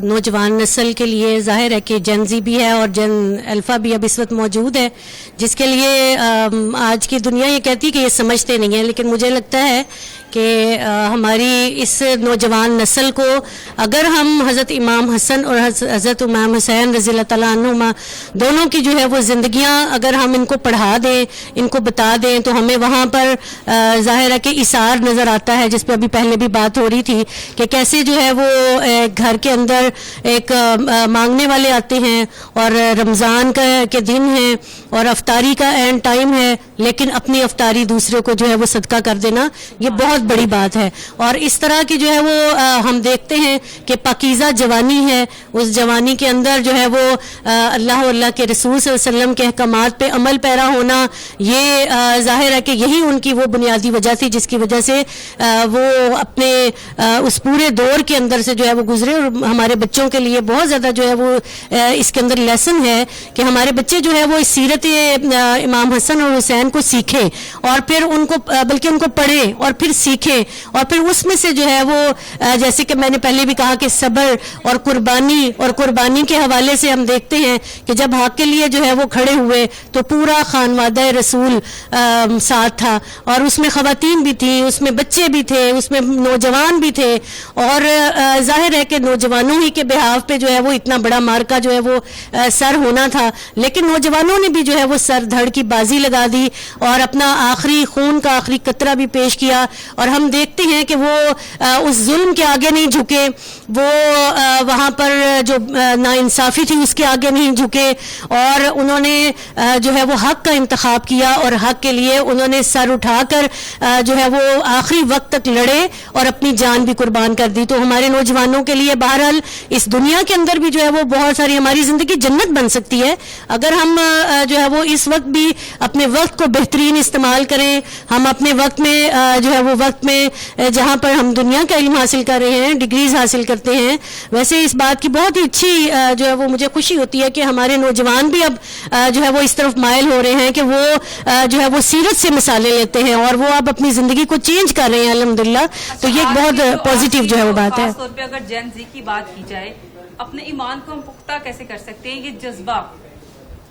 Speaker 7: نوجوان نسل کے لیے ظاہر ہے کہ جن زی بھی ہے اور جن الفا بھی اب اس وقت موجود ہے، جس کے لیے آج کی دنیا یہ کہتی ہے کہ یہ سمجھتے نہیں ہیں، لیکن مجھے لگتا ہے کہ ہماری اس نوجوان نسل کو اگر ہم حضرت امام حسن اور حضرت امام حسین رضی اللہ تعالیٰ عنہما دونوں کی جو ہے وہ زندگیاں اگر ہم ان کو پڑھا دیں، ان کو بتا دیں، تو ہمیں وہاں پر ظاہر ہے کہ ایثار نظر آتا ہے، جس پہ ابھی پہلے بھی بات ہو رہی تھی کہ کیسے جو ہے وہ گھر کے اندر ایک مانگنے والے آتے ہیں اور رمضان کے دن ہیں اور افطاری کا اینڈ ٹائم ہے، لیکن اپنی افطاری دوسرے کو جو ہے وہ صدقہ کر دینا یہ بہت بڑی بات ہے. اور اس طرح کی جو ہے وہ ہم دیکھتے ہیں کہ پاکیزہ جوانی ہے، اس جوانی کے اندر جو ہے وہ اللہ و اللہ کے رسول صلی اللہ علیہ وسلم کے احکامات پہ عمل پیرا ہونا، یہ ظاہر ہے کہ یہی ان کی وہ بنیادی وجہ تھی جس کی وجہ سے وہ اپنے اس پورے دور کے اندر سے جو ہے وہ گزرے. اور ہمارے بچوں کے لیے بہت زیادہ جو ہے وہ اس کے اندر لیسن ہے کہ ہمارے بچے جو ہے وہ اس سیرت امام حسن اور حسین کو سیکھیں اور پھر ان کو بلکہ ان کو پڑھیں اور پھر سیکھیں، اور پھر اس میں سے جو ہے وہ جیسے کہ میں نے پہلے بھی کہا کہ صبر اور قربانی کے حوالے سے ہم دیکھتے ہیں کہ جب حق کے لیے جو ہے وہ کھڑے ہوئے تو پورا خانوادہ رسول ساتھ تھا، اور اس میں خواتین بھی تھیں، اس میں بچے بھی تھے، اس میں نوجوان بھی تھے، اور ظاہر ہے کہ نوجوانوں ہی کے بہاف پہ جو ہے وہ اتنا بڑا مارکا جو ہے وہ سر ہونا تھا، لیکن نوجوانوں نے بھی جو ہے وہ سر دھڑ کی بازی لگا دی اور اپنا آخری خون کا آخری قطرہ بھی پیش کیا. اور ہم دیکھتے ہیں کہ وہ اس ظلم کے آگے نہیں جھکے، وہ وہاں پر جو ناانصافی تھی اس کے آگے نہیں جھکے، اور انہوں نے جو ہے وہ حق کا انتخاب کیا اور حق کے لیے انہوں نے سر اٹھا کر جو ہے وہ آخری وقت تک لڑے اور اپنی جان بھی قربان کر دی. تو ہمارے نوجوانوں کے لیے بہرحال اس دنیا کے اندر بھی جو ہے وہ بہت ساری ہماری زندگی جنت بن سکتی ہے اگر ہم جو ہے وہ اس وقت بھی اپنے وقت کو بہترین استعمال کریں. ہم اپنے وقت میں جو ہے وہ وقت میں جہاں پر ہم دنیا کا علم حاصل کر رہے ہیں، ڈگریز حاصل کرتے ہیں، ویسے اس بات کی بہت ہی اچھی جو ہے وہ مجھے خوشی ہوتی ہے کہ ہمارے نوجوان بھی اب جو ہے وہ اس طرف مائل ہو رہے ہیں کہ وہ جو ہے وہ سیرت سے مثالیں لیتے ہیں اور وہ اب اپنی زندگی کو چینج کر رہے ہیں الحمدللہ. تو یہ ایک بہت پازیٹیو جو ہے وہ بات ہے.
Speaker 4: خاص طور پہ اگر جین زی کی بات کی جائے، اپنے ایمان کو ہم پختہ کیسے کر سکتے ہیں؟ یہ جذبہ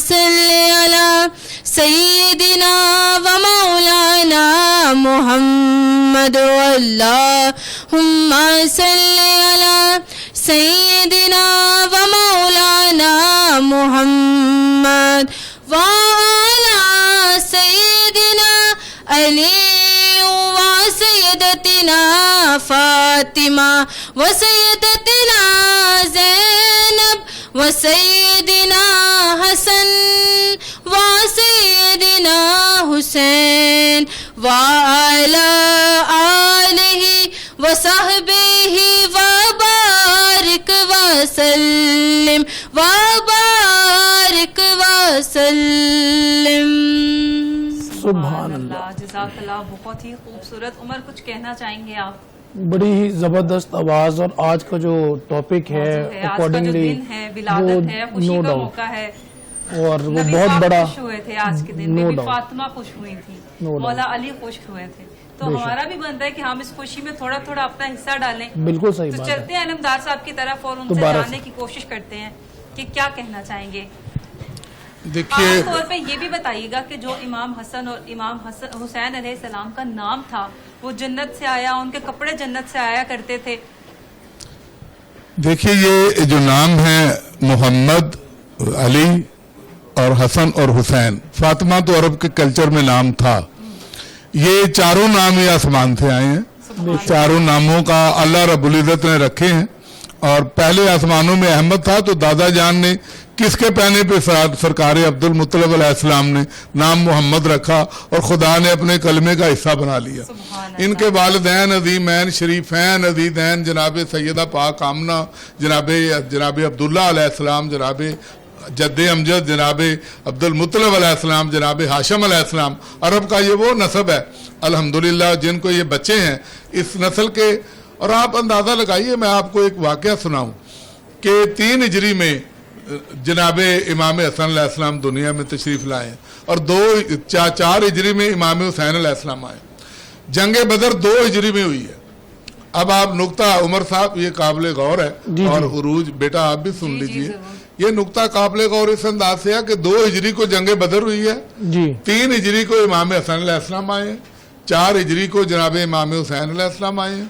Speaker 5: صلی علی سیدنا و مولانا محمد اللہم صلی علی سیدنا و مولانا محمد وعلی سیدنا علی و سیدتنا فاطمہ و سیدتنا زینب و سیدنا حسن و سیدنا حسین وعلی آلہ و صحبہ وبارک وسلم وبارک وسلم.
Speaker 2: سبحان اللہ.
Speaker 4: جزاک اللہ. بہت ہی خوبصورت. عمر کچھ کہنا چاہیں گے آپ؟
Speaker 2: بڑی ہی زبردست آواز. اور آج کا جو ٹاپک ہے
Speaker 4: اکارڈنگلی ولادت ہے، خوشی کا موقع ہے،
Speaker 2: اور وہ
Speaker 4: نبی
Speaker 2: بہت
Speaker 4: صاحب
Speaker 2: بڑا
Speaker 4: خوش ہوئے تھے آج کے دن میں، فاطمہ خوش ہوئی تھی، مولا علی خوش ہوئے تھے. تو ہمارا بھی بنتا ہے کہ ہم اس خوشی میں تھوڑا تھوڑا اپنا حصہ ڈالیں.
Speaker 2: بالکل صحیح
Speaker 4: تو
Speaker 2: بات
Speaker 4: چلتے ہیں علمدار صاحب کی طرف اور ان سے جاننے کی کوشش کرتے ہیں کہ کیا کہنا چاہیں گے.
Speaker 8: دیکھیے
Speaker 4: خاص طور پہ یہ بھی بتائیے گا کہ جو امام حسن اور امام حسین علیہ السلام کا نام تھا وہ جنت سے آیا، ان کے کپڑے جنت سے آیا کرتے تھے.
Speaker 8: دیکھیے یہ جو نام ہے محمد، علی اور حسن اور حسین، فاطمہ تو عرب کے کلچر میں نام تھا. یہ چاروں نام ہی آسمان سے آئے ہیں. چاروں ناموں کا اللہ رب العزت نے رکھے ہیں. اور پہلے آسمانوں میں احمد تھا تو دادا جان نے کس کے پہنے پہ سرکار عبد المطلب علیہ السلام نے نام محمد رکھا اور خدا نے اپنے کلمے کا حصہ بنا لیا. ان کے والدین عظیمین شریفین عزیزین جناب سیدہ پاک آمنہ، جناب عبداللہ علیہ السلام، جناب جد امجد جناب عبد المطلب علیہ السلام، جناب ہاشم علیہ السلام. عرب کا یہ وہ نسب ہے الحمدللہ جن کو یہ بچے ہیں اس نسل کے. اور آپ اندازہ لگائیے، میں آپ کو ایک واقعہ سناؤں کہ 3 ہجری میں جناب امام حسن علیہ السلام دنیا میں تشریف لائے اور 4 ہجری میں امام حسین علیہ السلام آئے. جنگ بدر 2 ہجری میں ہوئی ہے. اب آپ نقطہ عمر صاحب یہ قابل غور ہے اور عروج بیٹا آپ بھی سن لیجئے. یہ نقطہ قابل غور اس انداز سے ہے کہ 2 ہجری کو جنگ بدر ہوئی ہے، 3 ہجری کو امام حسن علیہ السلام آئے ہیں، 4 ہجری کو جناب امام حسین علیہ السلام آئے ہیں.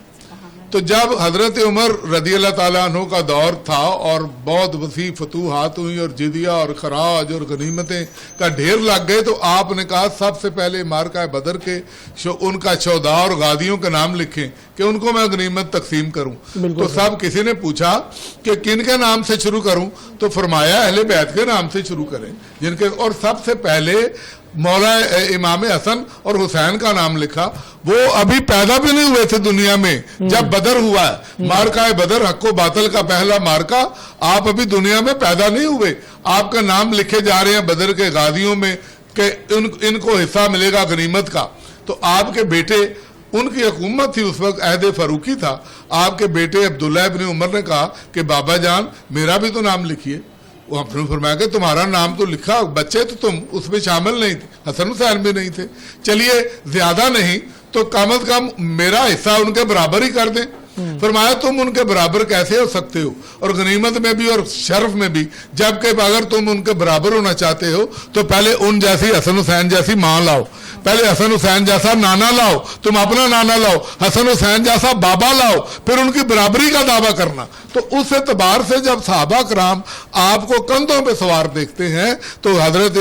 Speaker 8: تو جب حضرت عمر رضی اللہ تعالیٰ عنہ کا دور تھا اور بہت وسیع فتوحات ہوئی اور جزیہ اور خراج اور غنیمتیں کا ڈھیر لگ گئے تو آپ نے کہا سب سے پہلے مارکہ بدر کے ان کا شہداء اور غازیوں کے نام لکھیں کہ ان کو میں غنیمت تقسیم کروں. تو سب کسی نے پوچھا کہ کن کے نام سے شروع کروں؟ تو فرمایا اہل بیت کے نام سے شروع کریں جن کے. اور سب سے پہلے مولا امام حسن اور حسین کا نام لکھا. وہ ابھی پیدا بھی نہیں ہوئے تھے دنیا میں جب بدر ہوا ہے. مارکہ بدر حق و باطل کا پہلا مارکہ. آپ ابھی دنیا میں پیدا نہیں ہوئے، آپ کا نام لکھے جا رہے ہیں بدر کے غازیوں میں کہ ان کو حصہ ملے گا غنیمت کا. تو آپ کے بیٹے، ان کی حکومت تھی اس وقت، عہد فاروقی تھا. آپ کے بیٹے عبداللہ ابن عمر نے کہا کہ بابا جان میرا بھی تو نام لکھیے. وہ نے فرمایا کہ تمہارا نام تو لکھا، بچے تو تم اس میں شامل نہیں تھے، حسن حسین بھی نہیں تھے. چلیے زیادہ نہیں تو کم از کم میرا حصہ ان کے برابر ہی کر دیں. فرمایا تم ان کے برابر کیسے ہو سکتے ہو، اور غنیمت میں بھی اور شرف میں بھی. جبکہ اگر تم ان کے برابر ہونا چاہتے ہو تو پہلے ان جیسی حسن حسین جیسی ماں لاؤ، پہلے حسن حسین جیسا نانا لاؤ، تم اپنا نانا لاؤ، حسن حسین جیسا بابا لاؤ، پھر ان کی برابری کا دعویٰ کرنا. تو اس اعتبار سے جب صحابہ کرام آپ کو کندھوں پہ سوار دیکھتے ہیں تو حضرت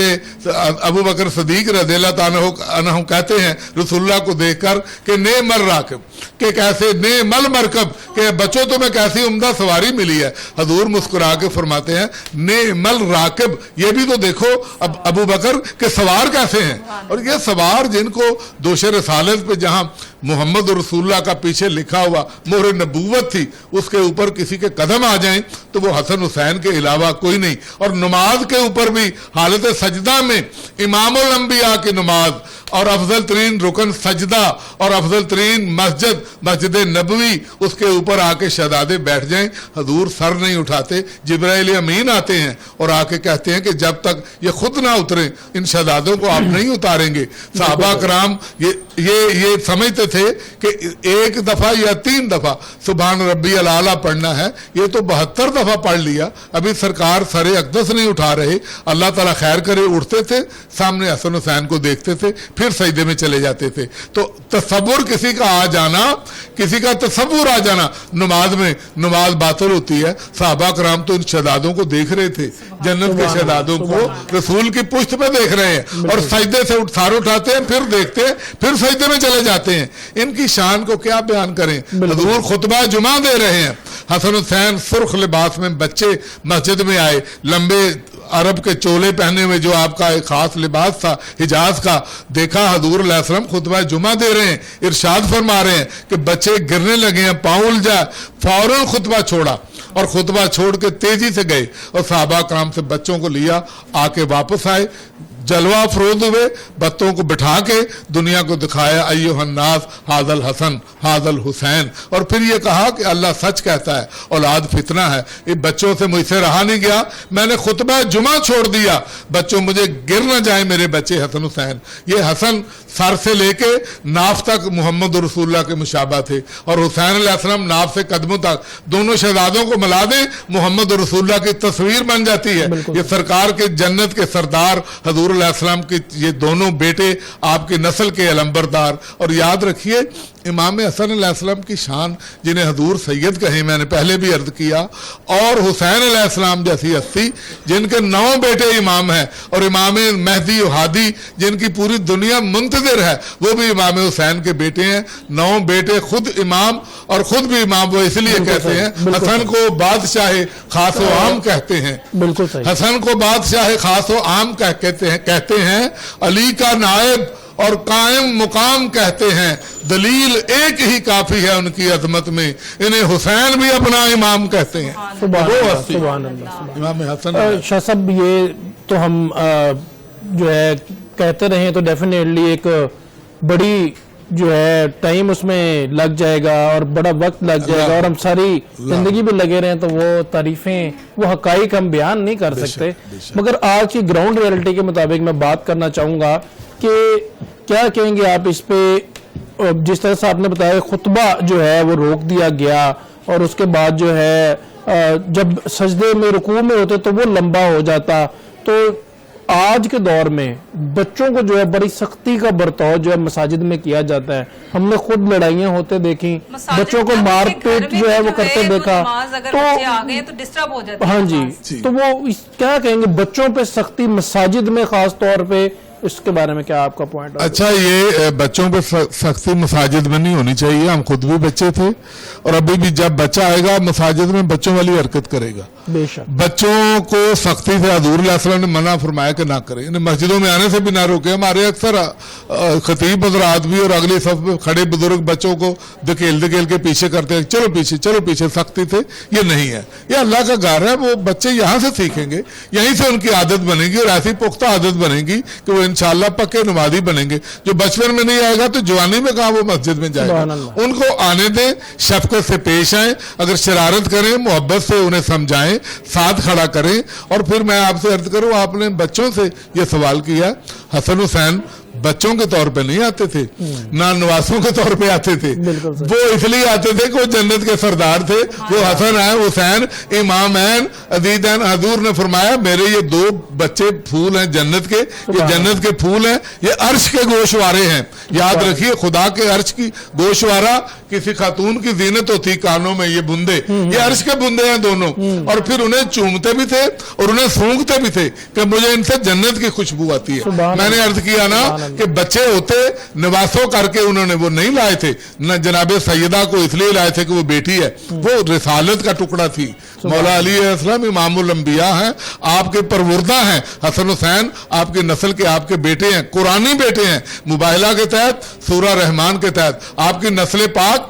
Speaker 8: ابو بکر صدیق رضی اللہ تعالیٰ عنہ کہتے ہیں رسول اللہ کو دیکھ کر کہ نعم الراکب، کہ کیسے نعم المرکب، کہ بچوں تمہیں کیسی عمدہ سواری ملی ہے. حضور مسکرا کے فرماتے ہیں نعم الراکب، یہ بھی تو دیکھو ابو بکر کہ سوار کیسے ہیں. اور یہ سوار جن کو دوش رسالت پہ جہاں محمد رسول اللہ کا پیچھے لکھا ہوا مہر نبوت تھی اس کے اوپر کسی کے قدم آ جائیں تو وہ حسن حسین کے علاوہ کوئی نہیں. اور نماز کے اوپر بھی حالت سجدہ میں امام الانبیاء کی نماز اور افضل ترین رکن سجدہ اور افضل ترین مسجد نبوی اس کے اوپر آ کے شہزادے بیٹھ جائیں، حضور سر نہیں اٹھاتے. جبرائیل امین آتے ہیں اور آ کے کہتے ہیں کہ جب تک یہ خود نہ اتریں ان شہزادوں کو آپ نہیں اتاریں گے. صحابہ کرام یہ سمجھتے سمجھتے تھے کہ 1 دفعہ یا 3 دفعہ سبحان ربی الاعلیٰ پڑھنا ہے، یہ تو 72 دفعہ پڑھ لیا، ابھی سرکار سر اقدس نہیں اٹھا رہے، اللہ تعالیٰ خیر کرے، اٹھتے تھے، سامنے حسن حسین کو دیکھتے تھے، پھر سجدے میں چلے جاتے تھے۔ تو تصور کسی کا آ جانا، کسی کا تصور آ جانا نماز میں، نماز باطل ہوتی ہے۔ صحابہ کرام تو ان شہزادوں کو دیکھ رہے تھے، جنت کے شہزادوں کو رسول کی پشت پہ دیکھ رہے ہیں، اور سجدے سے سار اٹھاتے ہیں، پھر دیکھتے ہیں، پھر سجدے میں چلے جاتے ہیں۔ ان کی شان کو کیا بیان کریں؟ حضور خطبہ جمعہ دے رہے ہیں، حسن حسین سرخ لباس میں بچے مسجد میں آئے، لمبے عرب کے چولے پہنے ہوئے، جو آپ کا ایک خاص لباس تھا حجاز کا، دیکھا حضور علیہ السلام خطبہ جمعہ دے رہے ہیں، ارشاد فرما رہے ہیں کہ بچے گرنے لگے ہیں، پاؤں الجھا، فوراً خطبہ چھوڑا اور خطبہ چھوڑ کے تیزی سے گئے اور صحابہ کرام سے بچوں کو لیا، آ کے واپس آئے، جلوہ افروز ہوئے، بچوں کو بٹھا کے دنیا کو دکھایا ایھا الناس ھذا الحسن ھذا الحسین، اور پھر یہ کہا کہ اللہ سچ کہتا ہے، اولاد فتنہ ہے۔ یہ بچوں سے مجھ سے رہا نہیں گیا، میں نے خطبہ جمعہ چھوڑ دیا، بچوں مجھے گر نہ جائیں میرے بچے حسن حسین۔ یہ حسن سر سے لے کے ناف تک محمد رسول اللہ کے مشابہ تھے، اور حسین علیہ السلام ناف سے قدموں تک، دونوں شہزادوں کو ملا دیں محمد رسول اللہ کی تصویر بن جاتی ہے۔ یہ سرکار کے جنت کے سردار حضور علیہ السلام کے یہ دونوں بیٹے آپ کی نسل کے علمبردار۔ اور یاد رکھیے امام حسن علیہ السلام کی شان، جنہیں حضور سید کہیں، میں نے پہلے بھی عرض کیا، اور حسین علیہ السلام جیسی ہستی جن کے 9 بیٹے امام ہیں، اور امام مہدی و ہادی جن کی پوری دنیا منتظر ہے، وہ بھی امام حسین کے بیٹے ہیں۔ 9 بیٹے خود امام، اور خود بھی امام، وہ اس لیے کہتے ہیں حسن کو بادشاہ خاص و عام کہتے ہیں،
Speaker 2: بالکل صحیح،
Speaker 8: حسن کو بادشاہ خاص و عام کہتے ہیں، علی کا نائب اور قائم مقام کہتے ہیں، دلیل ایک ہی کافی ہے ان کی عظمت میں، انہیں حسین بھی اپنا امام کہتے ہیں۔
Speaker 2: سبحان اللہ۔
Speaker 8: امام حسن
Speaker 2: شاہ صاحب، یہ تو ہم جو ہے کہتے رہے تو ڈیفینیٹلی ایک بڑی جو ہے ٹائم اس میں لگ جائے گا اور بڑا وقت لگ جائے گا، اور ہم ساری زندگی بھی لگے رہے تو وہ تعریفیں، وہ حقائق ہم بیان نہیں کر سکتے۔ مگر آج کی گراؤنڈ ریئلٹی کے مطابق میں بات کرنا چاہوں گا کہ کیا کہیں گے آپ اس پہ، جس طرح سے آپ نے بتایا خطبہ جو ہے وہ روک دیا گیا، اور اس کے بعد جو ہے جب سجدے میں رکوع میں ہوتے تو وہ لمبا ہو جاتا، تو آج کے دور میں بچوں کو جو ہے بڑی سختی کا برتاؤ جو ہے مساجد میں کیا جاتا ہے۔ ہم نے خود لڑائیاں ہوتے دیکھی، بچوں کو مار پیٹ جو ہے وہ کرتے دیکھا، تو ہاں جی، تو وہ کیا کہیں گے بچوں پہ سختی مساجد میں خاص طور پہ، اس کے بارے میں کیا آپ کا پوائنٹ؟
Speaker 8: اچھا، یہ بچوں پہ سختی مساجد میں نہیں ہونی چاہیے، ہم خود بھی بچے تھے، اور ابھی بھی جب بچہ آئے گا مساجد میں بچوں والی حرکت کرے گا۔
Speaker 2: بے شک
Speaker 8: بچوں کو سختی سے حضور علیہ السلام نے منع فرمایا کہ نہ کریں، انہیں مسجدوں میں آنے سے بھی نہ روکے۔ ہمارے اکثر خطیب حضرات بھی اور اگلی صف میں کھڑے بزرگ بچوں کو دھکیل کے پیچھے کرتے ہیں، چلو پیچھے، سختی سے یہ نہیں ہے، یہ اللہ کا گھر ہے، وہ بچے یہاں سے سیکھیں گے، یہیں سے ان کی عادت بنے گی، اور ایسی پختہ عادت بنے گی کہ وہ انشاءاللہ پکے نمازی بنیں گے۔ جو بچپن میں نہیں آئے گا تو جوانی میں کہاں وہ مسجد میں جائے گا۔ ان کو آنے دیں، شفقت سے پیش آئیں، اگر شرارت کریں محبت سے انہیں سمجھائیں، ساتھ کھڑا کریں۔ اور پھر میں آپ سے عرض کروں، آپ نے بچوں سے یہ سوال کیا، حسن حسین بچوں کے طور پہ نہیں آتے تھے، نہ نواسوں کے طور پہ آتے تھے، وہ اس لیے آتے تھے کہ وہ جنت کے سردار تھے، وہ حسن ہیں، حسین، امامین، عزیزین۔ حضور نے فرمایا میرے یہ 2 بچے پھول ہیں جنت کے، یہ جنت کے پھول ہیں، یہ عرش کے گوشوارے ہیں۔ یاد رکھیے خدا کے عرش کی گوشوارہ کسی خاتون کی زینت ہوتی، کانوں میں یہ بندے، یہ عرش کے بندے ہیں دونوں، اور پھر انہیں چومتے بھی تھے اور انہیں سونگتے بھی تھے کہ مجھے ان سے جنت کی خوشبو آتی ہے۔ میں نے عرض کیا نا کہ بچے ہوتے نواسوں کر کے انہوں نے وہ نہیں لائے تھے، نہ جناب سیدہ کو اس لیے لائے تھے کہ وہ بیٹی ہے، وہ رسالت کا ٹکڑا تھی۔ مولا علی علیہ السلام امام الانبیاء ہیں، آپ کے پروردہ ہیں، حسن حسین آپ کی نسل کے آپ کے بیٹے ہیں، قرآنی بیٹے ہیں، مباہلہ کے تحت، سورہ رحمان کے تحت آپ کی نسل پاک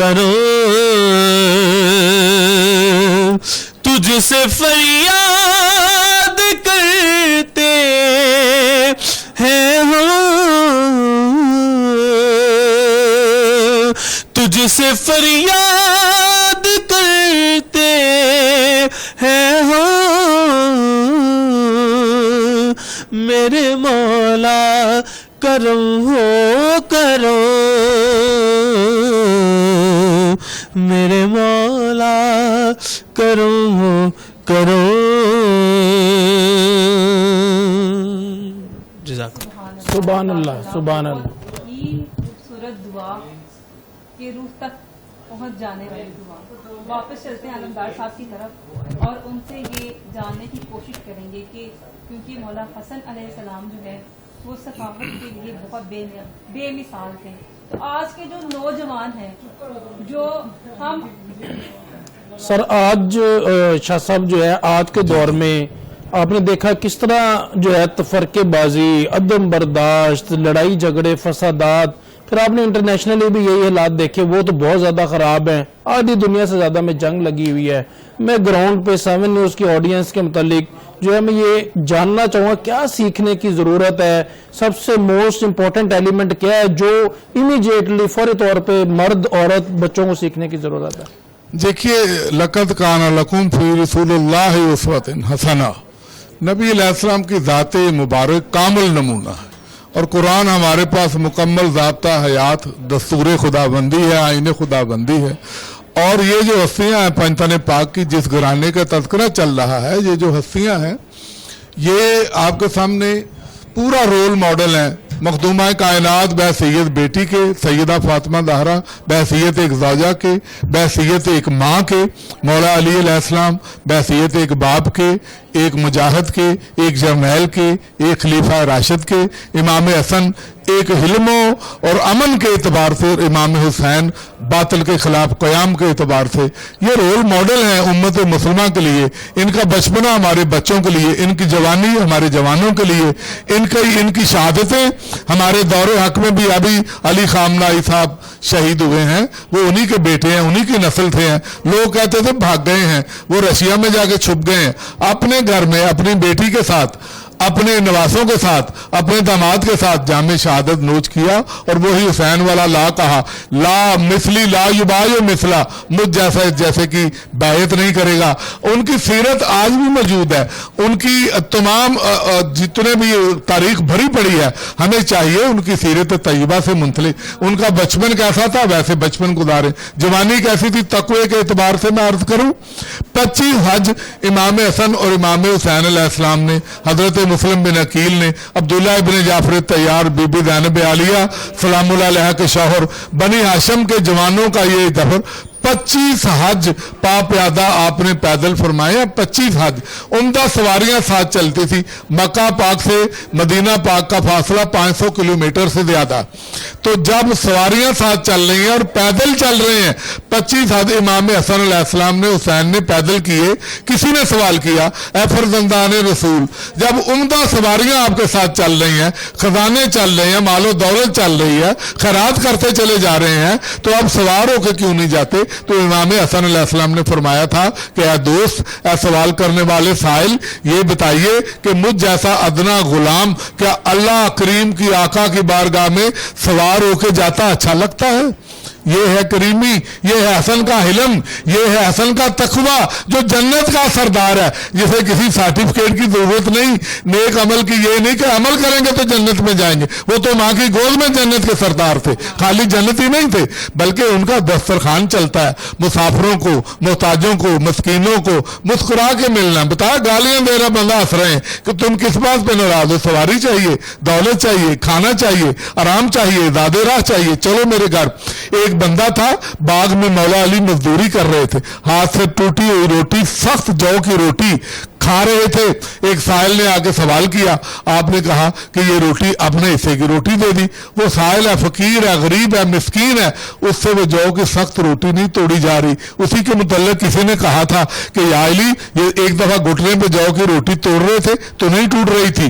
Speaker 6: کرو تجھ سے فریاد کرتے ہیں تجھ سے فریاد کرتے ہیں میرے مولا کرم ہو کرو میرے مولا کرم ہو کرو. جزاک
Speaker 2: سبحان اللہ سبحان اللہ.
Speaker 4: خوبصورت دعا کہ روح تک پہنچ جانے والی دعا. واپس چلتے ہیں علمدار صاحب کی طرف اور ان سے یہ جاننے کی کوشش کریں گے کہ کیونکہ مولا حسن علیہ السلام جو ہے وہ ثقافت کے لیے بہت بے مثال تھے. تو آج کے جو نوجوان ہیں جو ہم
Speaker 2: سر آج شاہ صاحب جو ہے آج کے دور میں آپ نے دیکھا کس طرح جو ہے تفرقے بازی, عدم برداشت, لڑائی جھگڑے, فسادات, پھر آپ نے انٹرنیشنلی بھی یہی حالات دیکھے, وہ تو بہت زیادہ خراب ہیں. آدھی دنیا سے زیادہ میں جنگ لگی ہوئی ہے. میں گراؤنڈ پہ 7 نیوز کی آڈینس کے متعلق جو ہے میں یہ جاننا چاہوں گا کیا سیکھنے کی ضرورت ہے, سب سے موسٹ امپورٹنٹ ایلیمنٹ کیا ہے جو امیجیٹلی فوری طور پہ مرد عورت بچوں کو سیکھنے کی ضرورت ہے؟
Speaker 8: دیکھیے لقد کان لکم فی رسول اللہ اسوۃ حسنہ, نبی علیہ السلام کی ذات مبارک کامل نمونہ ہے اور قرآن ہمارے پاس مکمل ضابطہ حیات دستور خدا بندی ہے, آئین خدا بندی ہے. اور یہ جو ہستیاں ہیں پنجتن پاک کی جس گھرانے کا تذکرہ چل رہا ہے, یہ جو ہستیاں ہیں یہ آپ کے سامنے پورا رول ماڈل ہیں. مخدومہ کائنات بحیثیت بیٹی کے سیدہ فاطمہ زہرا, بحیثیت ایک زوجہ کے, بحیثیت ایک ماں کے مولا علی علیہ السلام, بحیثیت ایک باپ کے, ایک مجاہد کے, ایک جرنیل کے, ایک خلیفہ راشد کے, امام حسن ایک حلم اور امن کے اعتبار سے, اور امام حسین باطل کے خلاف قیام کے اعتبار سے یہ رول ماڈل ہیں امت مسلمہ کے لیے. ان کا بچپنا ہمارے بچوں کے لیے, ان کی جوانی ہمارے جوانوں کے لیے, ان کی شہادتیں ہمارے دور حق میں بھی. ابھی علی خامنہئی صاحب شہید ہوئے ہیں, وہ انہی کے بیٹے ہیں, انہی کی نسل تھے ہیں. لوگ کہتے تھے بھاگ گئے ہیں, وہ رشیا میں جا کے چھپ گئے ہیں. اپنے گھر میں اپنی بیٹی کے ساتھ, اپنے نواسوں کے ساتھ, اپنے داماد کے ساتھ جام شہادت نوش کیا اور وہی حسین والا لا کہا, لا مثلی لا یبایع مثلا, مجھ جیسا جیسے کہ بیعت نہیں کرے گا. ان کی سیرت آج بھی موجود ہے, ان کی تمام جتنے بھی تاریخ بھری پڑی ہے, ہمیں چاہیے ان کی سیرت طیبہ سے منسلک. ان کا بچپن کیسا تھا ویسے بچپن گزارے, جوانی کیسی تھی تقوی کے اعتبار سے میں عرض کروں. 25 حج امام حسن اور امام حسین علیہ السلام نے, حضرت مسلم بن عقیل نے, عبداللہ ابن جعفر طیار, بی بی زینب عالیہ سلام اللہ علیہ کے شوہر, بنی ہاشم کے جوانوں کا یہ دفر 25 حج پا پیادہ آپ نے پیدل فرمائے. 25 حج, عمدہ سواریاں ساتھ چلتی تھی. مکہ پاک سے مدینہ پاک کا فاصلہ 500 کلومیٹر سے زیادہ. تو جب سواریاں ساتھ چل رہی ہیں اور پیدل چل رہے ہیں, 25 حج امام حسن علیہ السلام نے حسین نے پیدل کیے. کسی نے سوال کیا اے فرزندان رسول, جب عمدہ سواریاں آپ کے ساتھ چل رہی ہیں, خزانے چل رہے ہیں, مال و دولت چل رہی ہے, خیرات کرتے چلے جا رہے ہیں, تو اب سوار ہو کے کیوں نہیں جاتے؟ تو امام حسن علیہ السلام نے فرمایا تھا کہ اے دوست, اے سوال کرنے والے سائل, یہ بتائیے کہ مجھ جیسا ادنا غلام کیا اللہ کریم کی آقا کی بارگاہ میں سوار ہو کے جاتا اچھا لگتا ہے؟ یہ ہے کریمی, یہ ہے حسن کا حلم, یہ ہے حسن کا تقوی جو جنت کا سردار ہے, جسے کسی سرٹیفکیٹ کی ضرورت نہیں, نیک عمل کی. یہ نہیں کہ عمل کریں گے تو جنت میں جائیں گے, وہ تو ماں کی گود میں جنت کے سردار تھے, خالی جنت ہی نہیں تھے بلکہ ان کا دسترخوان چلتا ہے. مسافروں کو, محتاجوں کو, مسکینوں کو مسکرا کے ملنا. بتا گالیاں دے رہا بندہ ہنس رہے ہیں کہ تم کس بات پہ ناراض ہو؟ سواری چاہیے, دولت چاہیے, کھانا چاہیے, آرام چاہیے, زیادہ راہ چاہیے, چلو میرے گھر. ایک بندہ تھا باغ میں مولا علی مزدوری کر رہے تھے, ہاتھ سے ٹوٹی ہوئی روٹی, سخت جو کی روٹی کھا رہے تھے. ایک سائل نے آ کے سوال کیا, آپ نے کہا کہ یہ روٹی اپنے حصے کی روٹی دے دی. وہ سائل ہے, فقیر ہے, غریب ہے, مسکین ہے, اس سے وہ جو کی سخت روٹی نہیں توڑی جا رہی. اسی کے متعلق کسی نے کہا تھا کہ یا علی, یہ ایک دفعہ گھٹنے پہ جو کی روٹی توڑ رہے تھے تو نہیں ٹوٹ رہی تھی.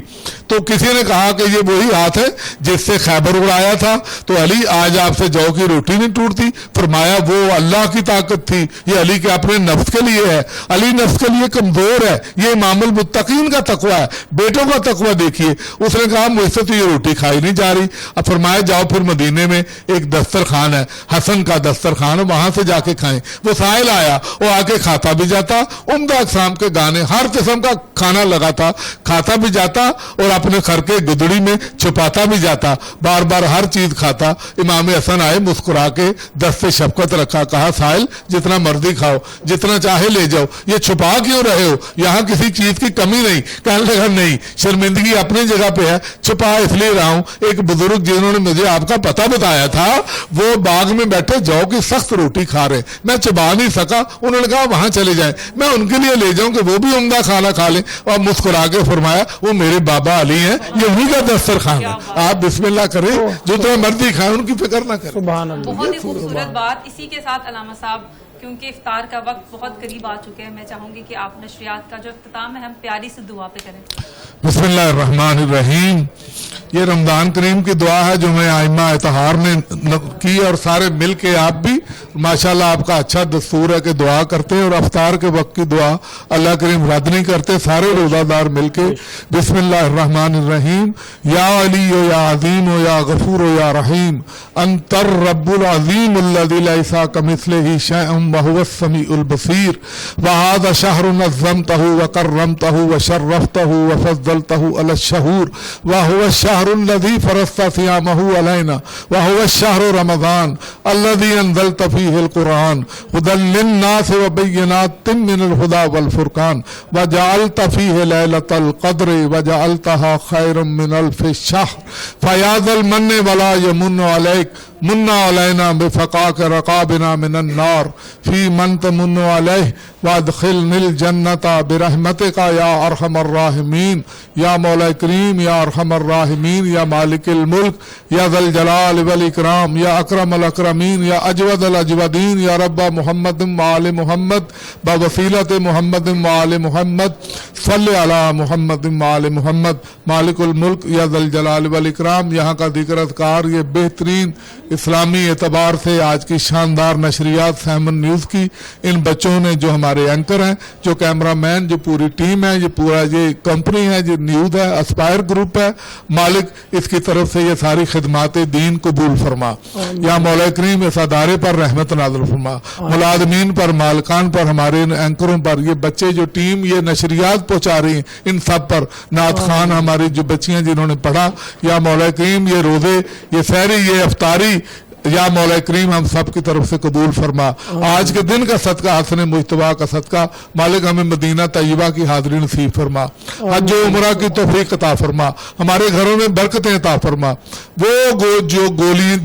Speaker 8: تو کسی نے کہا کہ یہ وہی ہاتھ ہے جس سے خیبر اڑایا تھا. تو علی آج آپ سے جو کی روٹی نہیں ٹوٹتی. فرمایا وہ اللہ کی طاقت تھی, یہ علی کے اپنے نفس کے لیے ہے. علی نفس کے لیے کمزور ہے, یہ امام المتقین کا تقوی ہے. بیٹوں کا تقوی دیکھیے. اس نے کہا مجھ سے تو یہ روٹی کھائی نہیں جا رہی. اب فرمایا جاؤ پھر مدینے میں ایک دسترخوان ہے, حسن کا دسترخوان, وہاں سے جا کے کھائیں. وہ سائل آیا, وہ آ کے کھاتا بھی جاتا, عمدہ اقسام کے گانے, ہر قسم کا کھانا لگا تھا, کھاتا بھی جاتا اور اپنے گھر کے گدڑی میں چھپاتا بھی جاتا, بار بار ہر چیز کھاتا. امام حسن آئے, مسکرا کے دست شفقت رکھا, کہا سائل جتنا مرضی کھاؤ, جتنا چاہے لے جاؤ, یہ چھپا کیوں رہے ہو, یہاں کسی چیز کی کمی نہیں. کہنے لگا نہیں, شرمندگی اپنی جگہ پہ ہے, چھپا اس لیے رہا ہوں. ایک بزرگ جنہوں نے مجھے آپ کا پتہ بتایا تھا, وہ باغ میں بیٹھے جو کی سخت روٹی کھا رہے, میں چبا نہیں سکا. انہوں نے کہا وہاں چلے جائیں, میں ان کے لیے لے جاؤں کہ وہ بھی عمدہ کھانا کھا لیں. اور مسکرا کے فرمایا وہ میرے بابا علی ہیں, یہ انہی کا دسترخوان ہے, آپ بسم اللہ کریں, جتنا مرضی کھائیں, ان کی فکر نہ کریں.
Speaker 4: بہت ہی خوبصورت بات. اسی کے ساتھ علامہ صاحب, کیونکہ افطار کا وقت بہت قریب آ چکے ہیں, میں چاہوں گی کہ آپ نشریات کا جو اختتام ہے ہم پیاری سے دعا پہ کریں.
Speaker 8: بسم اللہ الرحمن الرحیم. یہ رمضان کریم کی دعا ہے جو میں ائمہ اطہار نے کی, اور سارے مل کے آپ بھی ماشاءاللہ آپ کا اچھا دستور ہے کہ دعا کرتے ہیں, اور افطار کے وقت کی دعا اللہ کریم رد نہیں کرتے. سارے روزہ دار مل کے بسم اللہ الرحمن الرحیم. یا علی و یا عظیم و یا غفور و یا رحیم, انت الرب العظیم الذی لیس کمثلہ شیء وهو السمیع البصیر, وهذا شهر نظمته وکرمته وشرفته وفضلته على الشهور, وهو الشهر الذي فرضت صيامه علينا, وهو الشهر رمضان الذي انزلت فيه القرآن هدى للناس وبينات من الهدى والفرقان, وجعلت فيه ليلة القدر وجعلتها خيرا من ألف الشهر, فيا ذا المن ولا يمن عليك من علينا بفقاك رقابنا من النار, في من تمن عليه وادخلني الجنة برحمتك يا أرحم الراحمين. يا مولا کریم, یا ارحم الراحمین, یا مالک الملک, یا ذا الجلال والاکرام, یا اکرم الاکرمین, یا اجود الاجودین, یا رب محمد وآل محمد بوسیلت محمد وآل محمد, صلی علی محمد وآل محمد. مالک الملک, یا ذا الجلال والاکرام. یہاں کا ذکر اذکار, یہ بہترین اسلامی اعتبار سے آج کی شاندار نشریات سیمن نیوز کی, ان بچوں نے جو ہمارے اینکر ہیں, جو کیمرہ مین, جو پوری ٹیم ہے, یہ پورا یہ کمپنی ہے, جو نیوز ہے, اسپائر گروپ ہے, مالک اس کی طرف سے یہ ساری خدمات دین قبول فرما. یا مولا کریم اس ادارے پر رحمت نازل فرما, ملازمین پر, مالکان پر, ہمارے اینکروں پر, یہ بچے جو ٹیم یہ نشریات پہنچا رہی ہیں, ان سب پر, نعت خان ہماری جو بچیاں جنہوں نے پڑھا, یا مولا کریم یہ روزے, یہ سحری, یہ افطاری, یا مولا کریم ہم سب کی طرف سے قبول فرما. آج کے دن کا صدقہ, حسن مجتبیٰ کا صدقہ, مالک ہمیں مدینہ طیبہ کی حاضری نصیب فرما, حج و عمرہ کی توفیق عطا فرما, ہمارے گھروں میں برکتیں عطا فرما. وہ جو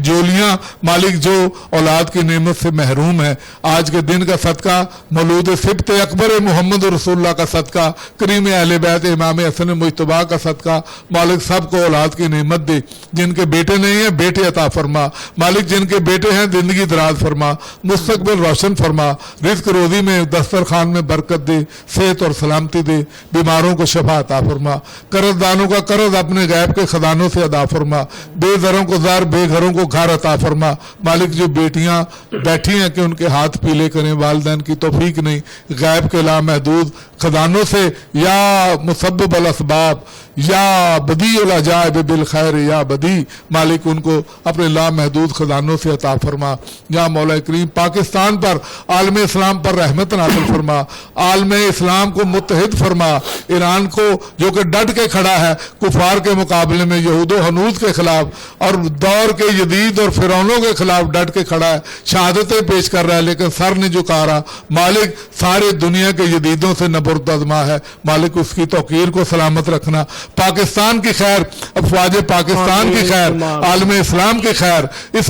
Speaker 8: جولیاں مالک جو اولاد کی نعمت سے محروم ہیں, آج کے دن کا صدقہ, مولود سبت اکبر محمد رسول اللہ کا صدقہ, کریم اہل بیت امام حسن مجتبیٰ کا صدقہ, مالک سب کو اولاد کی نعمت دے. جن کے بیٹے نہیں ہیں بیٹے عطا فرما, مالک جن کے بیٹے ہیں زندگی دراز فرما, مستقبل روشن فرما, رزق روزی میں, دسترخوان میں برکت دے, صحت اور سلامتی دے, بیماروں کو شفا عطا فرما, قرض دانوں کا قرض اپنے غیب کے خزانوں سے ادا فرما, بے زروں کو زر, بے گھروں کو گھر عطا فرما. مالک جو بیٹیاں بیٹھی ہیں کہ ان کے ہاتھ پیلے کریں, والدین کی توفیق نہیں, غیب کے لامحدود خزانوں سے, یا مسبب الاسباب, یا بدیع العجائب بالخیر یا بدیع, مالک ان کو اپنے لامحدود خزانوں سے عطا فرما. یا مولا کریم پاکستان پر, عالم اسلام پر رحمت نازل فرما, عالم اسلام کو متحد فرما, ایران کو جو کہ ڈٹ کے کھڑا ہے کفار کے مقابلے میں, یہود و ہنود کے خلاف, اور دور کے یزید اور فرعونوں کے خلاف ڈٹ کے کھڑا ہے, شہادتیں پیش کر رہا ہے لیکن سر نہیں جھکا رہا. مالک سارے دنیا کے یزیدوں سے نبردازما ہے, مالک اس کی توقیر کو سلامت رکھنا. پاکستان کی خیر, افواج پاکستان کی خیر, عالم اسلام کی خیر, اس